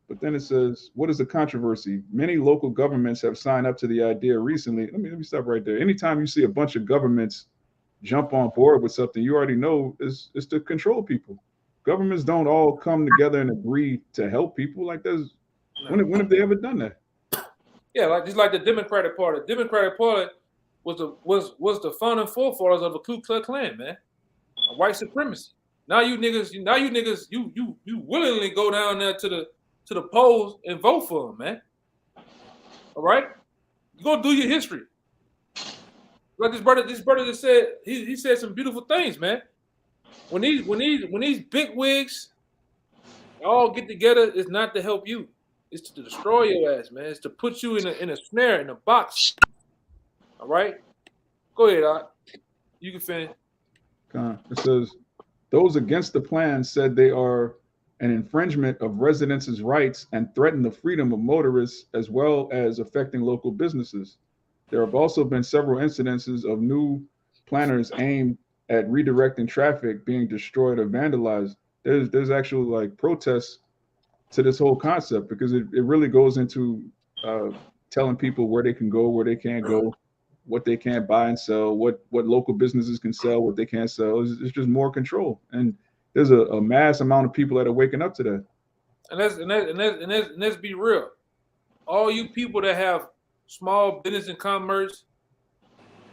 But then it says, what is the controversy? Many local governments have signed up to the idea recently. Let me stop right there. Anytime you see a bunch of governments jump on board with something, you already know it's to control people. Governments don't all come together and agree to help people. Like when have they ever done that? Yeah, just like the Democratic Party. The Democratic Party was the founding forefathers of the Ku Klux Klan, man. White supremacy. Now you niggas, you willingly go down there to the polls and vote for them, man. All right, you gonna do your history. Like this brother just said, he said some beautiful things, man. When these big wigs all get together, it's not to help you. It's to destroy your ass, man. It's to put you in a snare, in a box. All right? Go ahead, Art. You can finish. It says, those against the plan said they are an infringement of residents' rights and threaten the freedom of motorists as well as affecting local businesses. There have also been several incidences of new planners aimed at redirecting traffic being destroyed or vandalized. There's actual like protests to this whole concept because it really goes into telling people where they can go, where they can't go, what they can't buy and sell, what local businesses can sell, what they can't sell. It's just more control. And there's a mass amount of people that are waking up to that. And let's be real. All you people that have small business and commerce,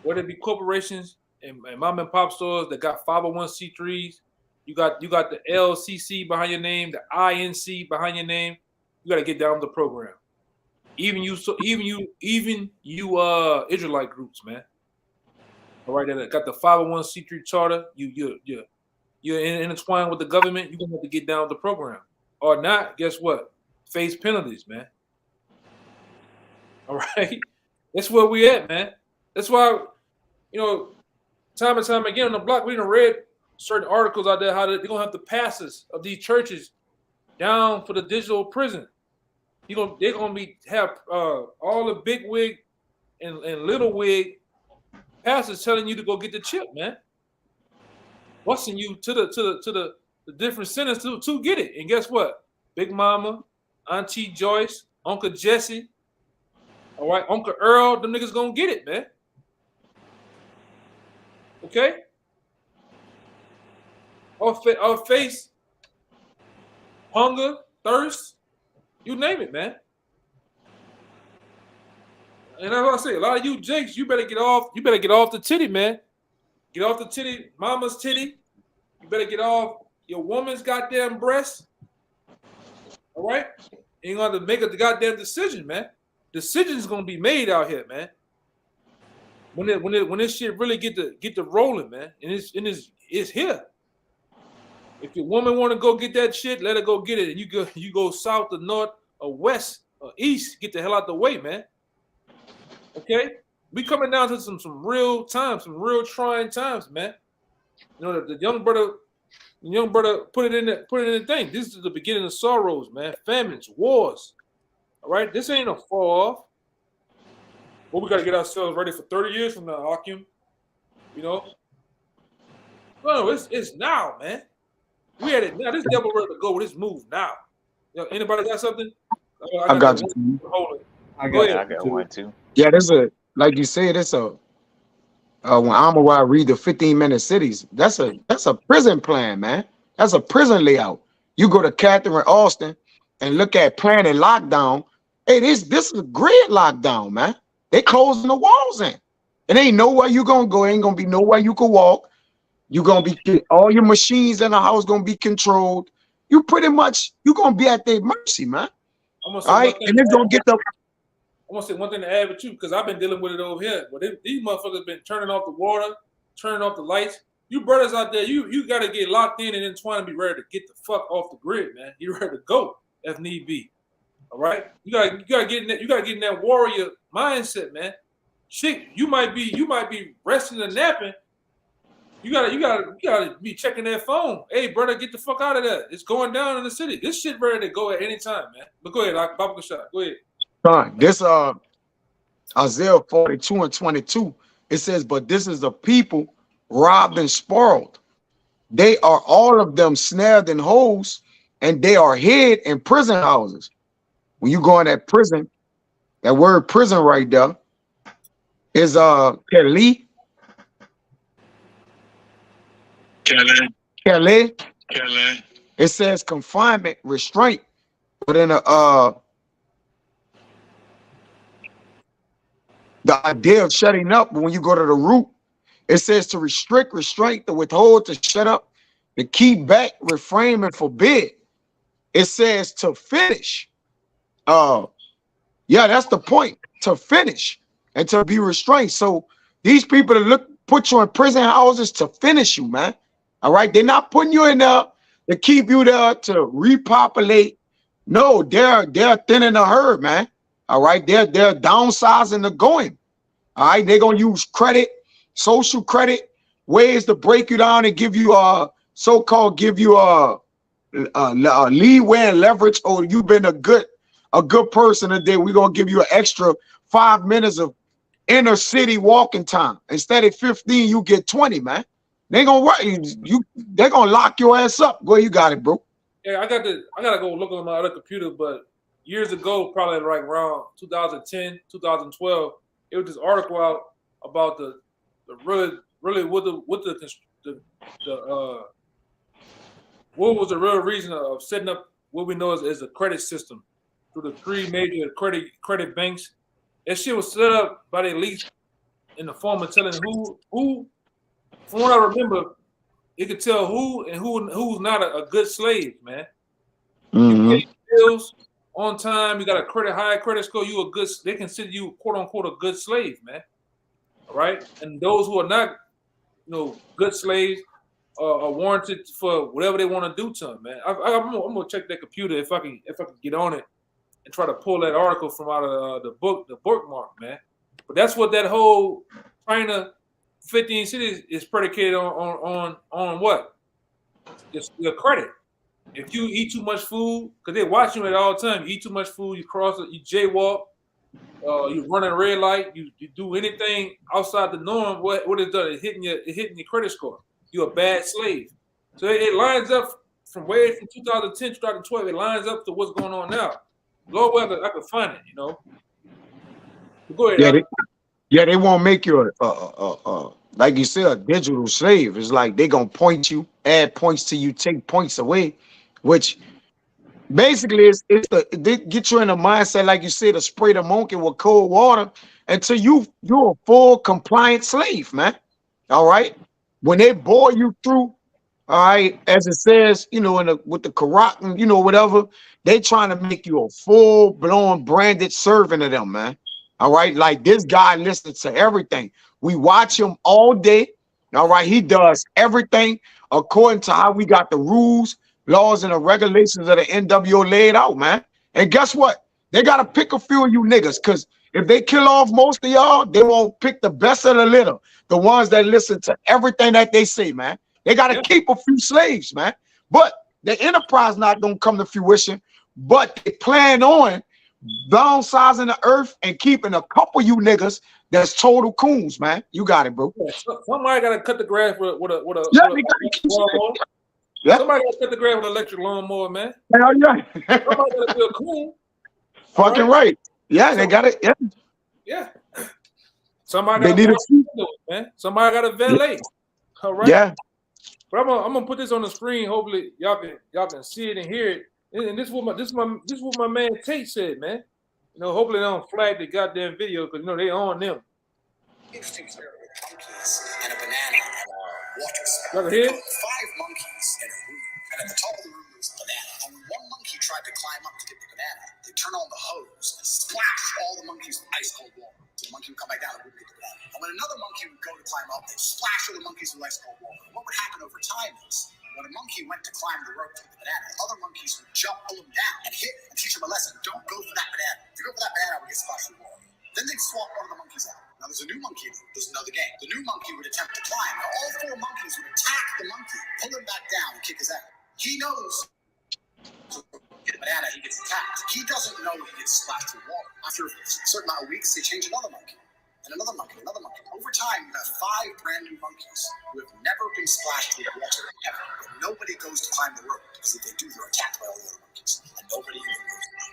whether it be corporations and mom and pop stores that got 501c3s, you got the LCC behind your name, the INC behind your name. You got to get down with the program. Even you Israelite groups, man. All right, that got the 501c3 charter. You're intertwined with the government. You're gonna have to get down with the program, or not. Guess what? Face penalties, man. All right. That's where we at, man. That's why, you know, time and time again on the block, we done read certain articles out there how they're gonna have the passes of these churches down for the digital prison. They're gonna have all the big wig and little wig pastors telling you to go get the chip, man. Busting you to the different centers to get it. And guess what? Big Mama, Auntie Joyce, Uncle Jesse, all right, Uncle Earl, them niggas gonna get it, man. Okay? Our face, hunger, thirst, you name it, man. And that's what I say. A lot of you jakes, you better get off the titty, man. Get off the titty, mama's titty. You better get off your woman's goddamn breast. All right? And you're gonna have to make a goddamn decision, man. Decisions gonna be made out here, man. When this shit really get to rolling, man, and it's here. If your woman want to go get that shit, let her go get it. And you go south or north or west or east, get the hell out the way, man. Okay, we coming down to some real times, some real trying times, man. You know, the young brother put it in the thing. This is the beginning of sorrows, man. Famines, wars. All right, this ain't a fall off. Well, we got to get ourselves ready for 30 years from now, Hakim. You know? No, it's now, man. We at it now. This devil ready to go with this move now. You know, anybody got something? I got you. I got one too. Yeah, there's like you said, it's when Amawai read the 15-minute cities, that's a prison plan, man. That's a prison layout. You go to Catherine Austin and look at planning lockdown. Hey, this is a grid lockdown, man. They closing the walls in. It ain't nowhere you gonna go. Ain't gonna be nowhere you can walk. You gonna be all your machines in the house gonna be controlled. You gonna be at their mercy, man. All right, and it's gonna get the. I want to say one thing to add with you because I've been dealing with it over here. But these motherfuckers been turning off the water, turning off the lights. You brothers out there, you got to get locked in and entwined and be ready to get the fuck off the grid, man. You ready to go if need be. All right, you gotta get in that. You gotta get in that warrior mindset, man. Shit, you might be resting and napping. You gotta be checking that phone. Hey, brother, get the fuck out of there. It's going down in the city. This shit ready to go at any time, man. But go ahead, like Baba Shot. Go ahead. This Isaiah 42:22. It says, "But this is the people robbed and spoiled. They are all of them snared in holes, and they are hid in prison houses." When you go in that prison, that word prison right there is Kelly. It says confinement, restraint, but in the idea of shutting up, when you go to the root, it says to restrict, restraint, to withhold, to shut up, to keep back, refrain, and forbid. It says to finish. Yeah, that's the point, to finish and to be restrained. So these people that put you in prison houses to finish you, man. All right, they're not putting you in there to keep you there to repopulate. No, they're thinning the herd, man. All right, they're downsizing the going. All right, they're gonna use credit, social credit, ways to break you down and give you so-called give you leeway and leverage. Oh, you've been a good person today. We're gonna give you an extra 5 minutes of inner city walking time. Instead of 15, you get 20, man. They gonna work you. They're gonna lock your ass up. Go, you got it, bro. Yeah, I gotta go look on my other computer, but years ago, probably like around 2010, 2012, it was this article out about the really what was the real reason of setting up what we know as a credit system through the three major credit banks. That shit was set up by the elite in the form of telling who from what I remember, it could tell who's not a good slave, man. Mm-hmm. You pay bills on time, you got a high credit score, they consider you quote unquote a good slave, man. All right. And those who are not, good slaves are warranted for whatever they want to do to them, man. I'm gonna check that computer if I can get on it and try to pull that article from out of the bookmark, man. But that's what that whole China 15 cities is predicated on what? Just your credit. If you eat too much food, because they're watching you at all time, you eat too much food, you cross it, you jaywalk, you run a red light, you do anything outside the norm, what it does? It's hitting your credit score. You're a bad slave. So it lines up from 2010, 2012, it lines up to what's going on now. Lord, well, I could find it, you know. But go ahead. They won't make you like you said, a digital slave. It's like they gonna point you, add points to you, take points away, which basically they get you in a mindset, like you said, to spray the monkey with cold water until you're a full compliant slave, man. All right. When they bore you through, all right, as it says, you know, with the Quran, you know, whatever, they trying to make you a full-blown branded servant of them, man. All right, like this guy listens to everything. We watch him all day. All right, he does everything according to how we got the rules, laws, and the regulations of the NWO laid out, man. And guess what? They got to pick a few of you niggas, because if they kill off most of y'all, they won't pick the best of the litter, the ones that listen to everything that they say, man. They got to keep a few slaves, man. But the enterprise not going to come to fruition, but they plan on downsizing the earth and keeping a couple of you niggas that's total coons, man. You got it, bro. Yeah, somebody got to cut the grass with a lawnmower. Yeah. Somebody got to cut the grass with an electric lawnmower, man. Hell yeah. Somebody got to be a coon. Fucking right. Yeah, they got it. Yeah. Yeah. Somebody got to man. Somebody got to valet. All right. Yeah. But I'm gonna put this on the screen. Hopefully, y'all can see it and hear it. And this is what my man Tate said, man. You know, hopefully they don't flag the goddamn video because you know they on them. Interesting experiment with monkeys and a banana and a water spout. Y'all can hear it? 5 monkeys in a room, and at the top of the room was a banana. And when one monkey tried to climb up to get the banana, they turn on the hose and splash all the monkeys with ice cold water. So the monkey would come back down and wouldn't get the banana. And when another monkey would go to climb up, they'd splash all the monkeys with ice cold water. What would happen over time is, when a monkey went to climb the rope to the banana, other monkeys would jump, pull him down, and hit and teach him a lesson. Don't go for that banana. If you go for that banana, we get splashed with water. Then they'd swap one of the monkeys out. Now there's a new monkey. There's another game. The new monkey would attempt to climb. Now all 4 monkeys would attack the monkey, pull him back down, and kick his ass. He knows. Get a banana, he gets attacked. He doesn't know he gets splashed with water. After a certain amount of weeks, they change another monkey. And another monkey, another monkey. Over time, you have 5 brand new monkeys who have never been splashed with water ever. But nobody goes to climb the rope because if they do, they're attacked by all the other monkeys. And nobody even goes down.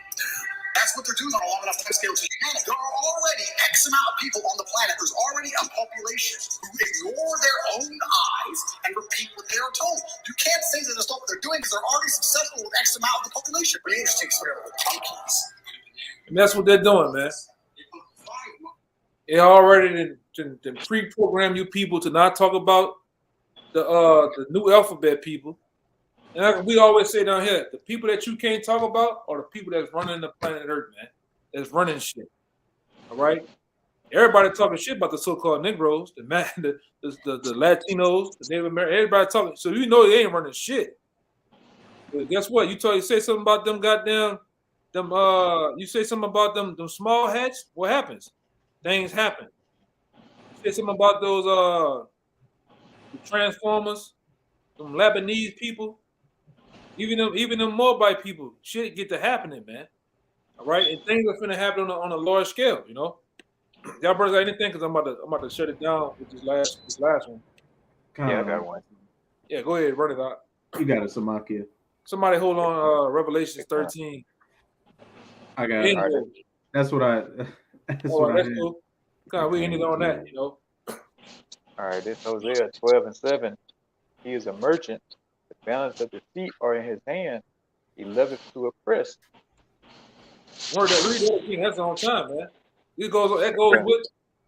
That's what they're doing on a long enough time scale to humanity. There are already X amount of people on the planet. There's already a population who ignore their own eyes and repeat what they are told. You can't say that that's not what they're doing because they're already successful with X amount of the population. Pretty interesting experiment with monkeys. And that's what they're doing, man. They already pre-program you people to not talk about the new alphabet people. And like we always say down here, the people that you can't talk about are the people that's running the planet Earth, man. That's running shit. All right? Everybody talking shit about the so-called Negroes, the Latinos, the Native Americans, everybody talking. So you know they ain't running shit. But guess what? You say something about them goddamn you say something about them small hats, what happens? Things happen. You say something about those the Transformers, them Lebanese people, even them Moabite people, shit get to happening, man. All right, and things are finna happen on a large scale, you know. Y'all brothers got anything? Because I'm about to shut it down with this last one. Yeah, I got one. Yeah, go ahead, run it out. You got it, Samakia. Somebody hold on. Revelations 13. I got it. Right. That's what I. That's what I did. Cool. God, we ended on that, you know. All right, this Hosea 12:7. He is a merchant. The balance of the feet are in his hand. He loveth to oppress. Read that again. That's on time, man. That goes with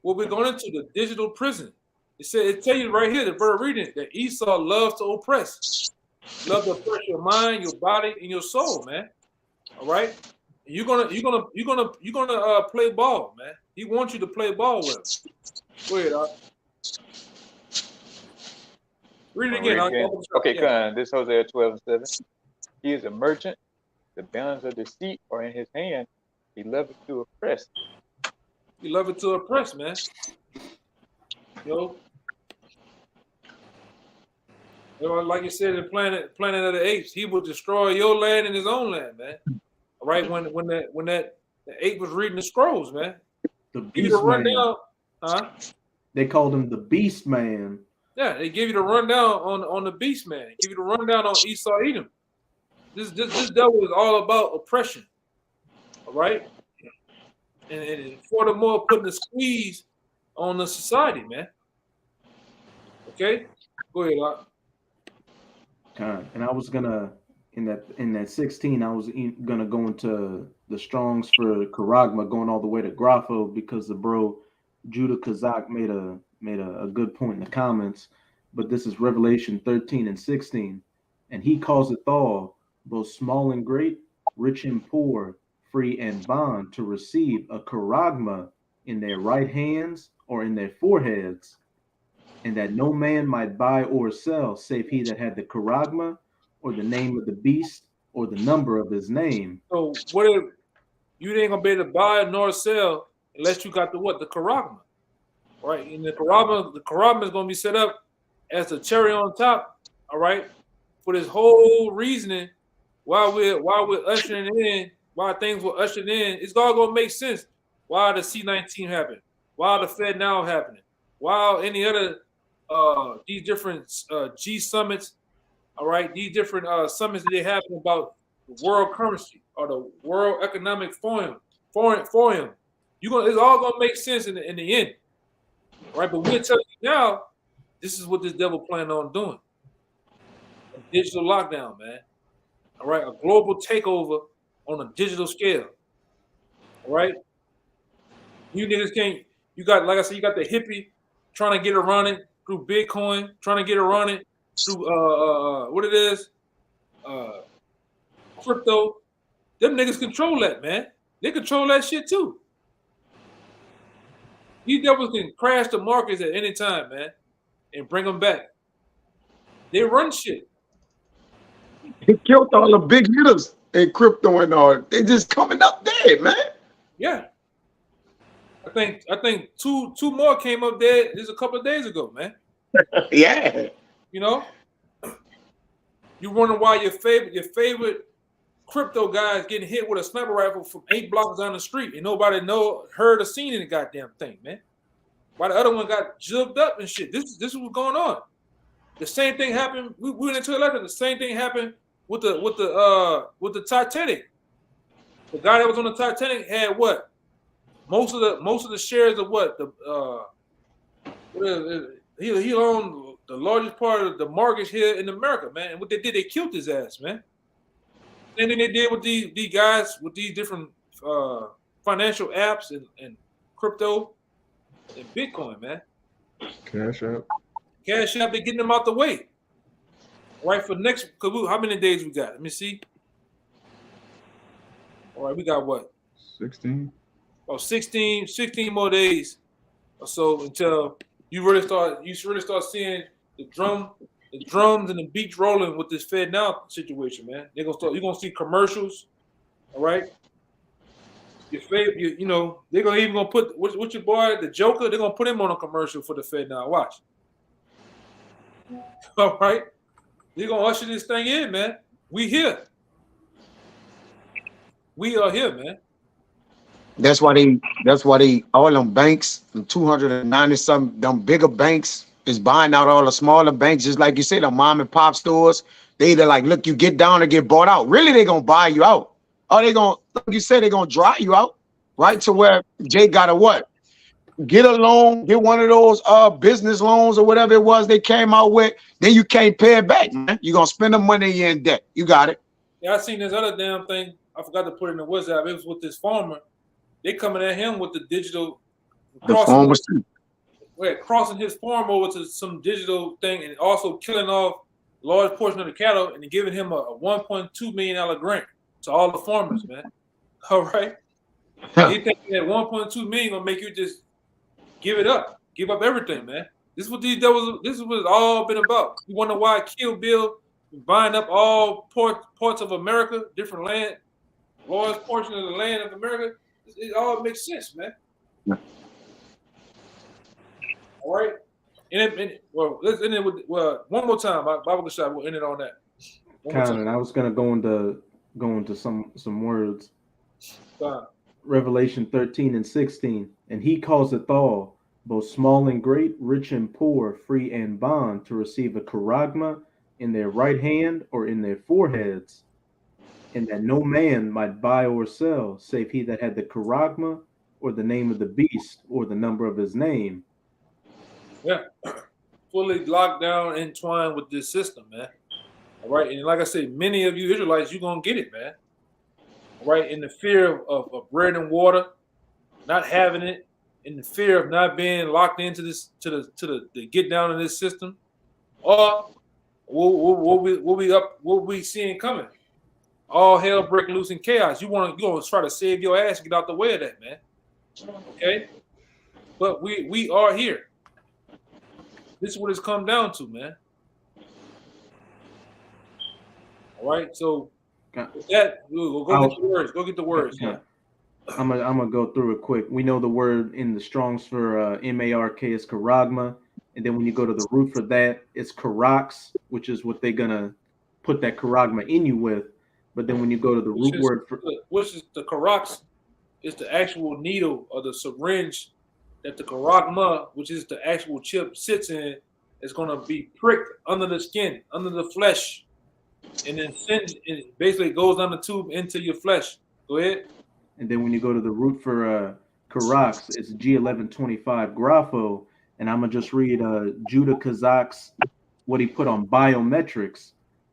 what we're going into, the digital prison. It tell you right here, the verse reading it, that Esau loves to oppress. Love to oppress your mind, your body, and your soul, man. All right? And you're gonna play ball, man. He wants you to play ball with him. Go ahead, Doc. Read it again. Okay, come. This Hosea 12:7. He is a merchant. The balance of deceit are in his hand. He loveth to oppress. He love it to oppress, man. You know, like you said in Planet of the Apes, he will destroy your land and his own land, man. All right, when that the ape was reading the scrolls, man. The Give you the Beast Man. rundown, huh? They called him the Beast Man. Yeah, they give you the rundown on the Beast Man. Give you the rundown on Esau Edom. This devil is all about oppression. All right, and furthermore, putting the squeeze on the society, man. Okay, go ahead, Doc. And I was gonna in that 16, I was gonna go into the Strongs for Karagma, going all the way to Grapho, because the bro Judah Kazak made a good point in the comments. But this is Revelation 13 and 16, and he calls it all, both small and great, rich and poor, free and bond, to receive a Karagma in their right hands or in their foreheads, and that no man might buy or sell save he that had the Karagma, or the name of the beast, or the number of his name. So what if you ain't gonna be able to buy nor sell unless you got the what? The Karagma. Right? And the Karagma is gonna be set up as the cherry on top, all right, for this whole reasoning while we're ushering in, while things were ushered in, it's all gonna make sense. Why the C-19 happened, why the Fed now happening, why any other these different G summits, all right, these different summits that they have about the world currency or the World Economic Forum. It's all gonna make sense in the end, right? But we're telling you now, this is what this devil planned on doing: a digital lockdown, man. All right, a global takeover on a digital scale. All right, you niggas can't. You got, like I said, you got the hippie trying to get around it through Bitcoin, trying to get around it through what it is, crypto. Them niggas control that, man. They control that shit too. These devils can crash the markets at any time, man, and bring them back. They run shit. He killed all the big hitters in crypto and all. They just coming up dead, man. Yeah. I think two more came up dead just a couple of days ago, man. Yeah. You know? You wonder why your favorite crypto guy is getting hit with a sniper rifle from 8 blocks down the street and nobody heard or seen any goddamn thing, man. Why the other one got jugged up and shit. This is what's going on. The same thing happened. We went into election. The same thing happened with the Titanic. The guy that was on the Titanic had what? Most of the shares of what? He owned the largest part of the mortgage here in America, man. And what they did, they killed his ass, man. And then they did with these guys with these different financial apps and crypto and Bitcoin, man. Cash App. Cash App, they're getting them out the way. Right, for next, how many days we got? Let me see. All right, we got what? 16. Oh, 16 more days or so until you really start seeing the drums and the beats rolling with this Fed Now situation, man. You're gonna see commercials, all right? Your favorite, you know, they're gonna put what's your boy, the Joker, they're gonna put him on a commercial for the Fed Now. Watch. All right. They're gonna usher this thing in, man. We here. We are here, man. That's why they all them banks, the 290 something, them bigger banks is buying out all the smaller banks, just like you said, the mom and pop stores. They either like, look, you get down or get bought out. Really, they gonna buy you out. Or they gonna, like you said, they gonna dry you out, right? To where Jay gotta what? Get a loan, get one of those business loans or whatever it was they came out with, then you can't pay it back, man. You're gonna spend the money, you're in debt. You got it. Yeah, I seen this other damn thing. I forgot to put it in the WhatsApp. It was with this farmer. They coming at him with the digital crossing his farm over to some digital thing and also killing off a large portion of the cattle and giving him a $1.2 million grant to all the farmers, man. All right. He thinking that 1.2 million gonna make you just give up everything, man. This is what this is what it's all been about. You wonder why Kill Bill buying up all parts of America, different land, large portion of the land of America. It all makes sense, man. All right. Well, let's end it with one more time. Bible shot. We'll end it on that. Kind, I was gonna go into some words. Fine. Revelation 13:16, and he causeth all, both small and great, rich and poor, free and bond, to receive a charagma in their right hand or in their foreheads, and that no man might buy or sell, save he that had the charagma, or the name of the beast, or the number of his name. Yeah. Fully locked down, entwined with this system, man. All right. And like I said, many of you Israelites, you're going to get it, man. All right. In the fear of bread and water, not having it, in the fear of not being locked into this, to the get down in this system, or what we seeing coming? All hell breaking loose in chaos. You want to try to save your ass and get out the way of that, man. Okay? But we are here. This is what it's come down to, man. All right, so with that, we'll go get the words. Go get the words. Yeah. I'm gonna go through it quick. We know the word in the Strong's for mark is charagma, and then when you go to the root for that, it's karax, which is what they're gonna put that charagma in you with. But then when you go to the root word for which is the karax, is the actual needle or the syringe that the charagma, which is the actual chip, sits in, is going to be pricked under the skin, under the flesh, and then it basically goes down the tube into your flesh. Go ahead. And then when you go to the root for karax, it's G1125 grapho, and I'm gonna just read Judah Kazak's what he put on biometrics,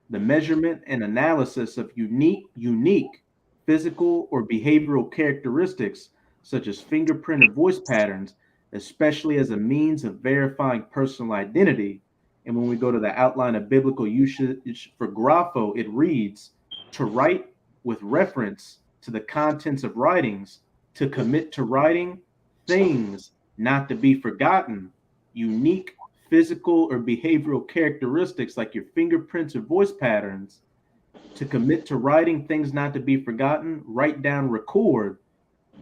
the measurement and analysis of unique physical or behavioral characteristics such as fingerprint or voice patterns, especially as a means of verifying personal identity. And when we go to the outline of biblical usage for grapho, it reads, to write with reference to the contents of writings, to commit to writing things not to be forgotten, unique physical or behavioral characteristics like your fingerprints or voice patterns, to commit to writing things not to be forgotten, write down, record,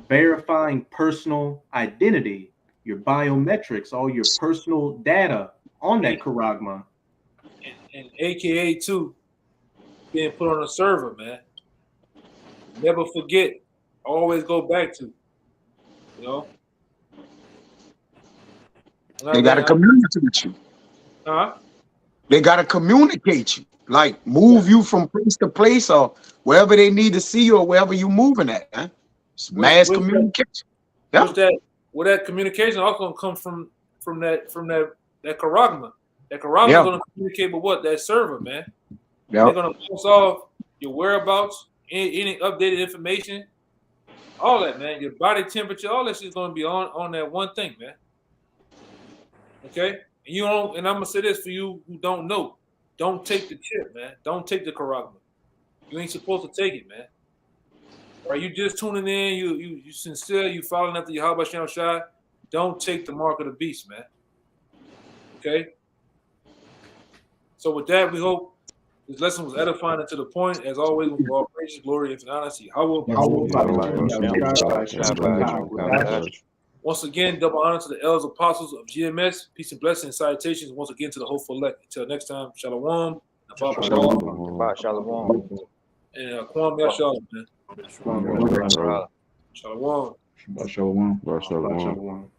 verifying personal identity, your biometrics, all your personal data on that charagma. And AKA too, being put on a server, man. Never forget, always go back to, you know. They got to communicate with you. They got to communicate you, like move you from place to place or wherever they need to see you or wherever you're moving at. Huh? It's mass communication. Where that communication also gonna come from that charagma. That charagma is gonna communicate with what? That server, man. They're gonna post off your whereabouts, any updated information, all that, man. Your body temperature, all that shit is gonna be on that one thing, man. Okay, and you don't. And I'm gonna say this for you who don't know: don't take the chip, man. Don't take the charagma. You ain't supposed to take it, man. All right, you just tuning in. You sincere. You following after your Yahweh Shem Shai. Don't take the mark of the beast, man. Okay. So with that, we hope this lesson was edifying and to the point. As always, with all praise, glory, and honesty. Once again, double honor to the elders apostles of GMS. Peace and blessings and salutations once again to the hopeful elect. Until next time, shalom. Shalom. And Kwam Yashalom, man. Shalom. Shalom. Shalom. Shalom. Shalom.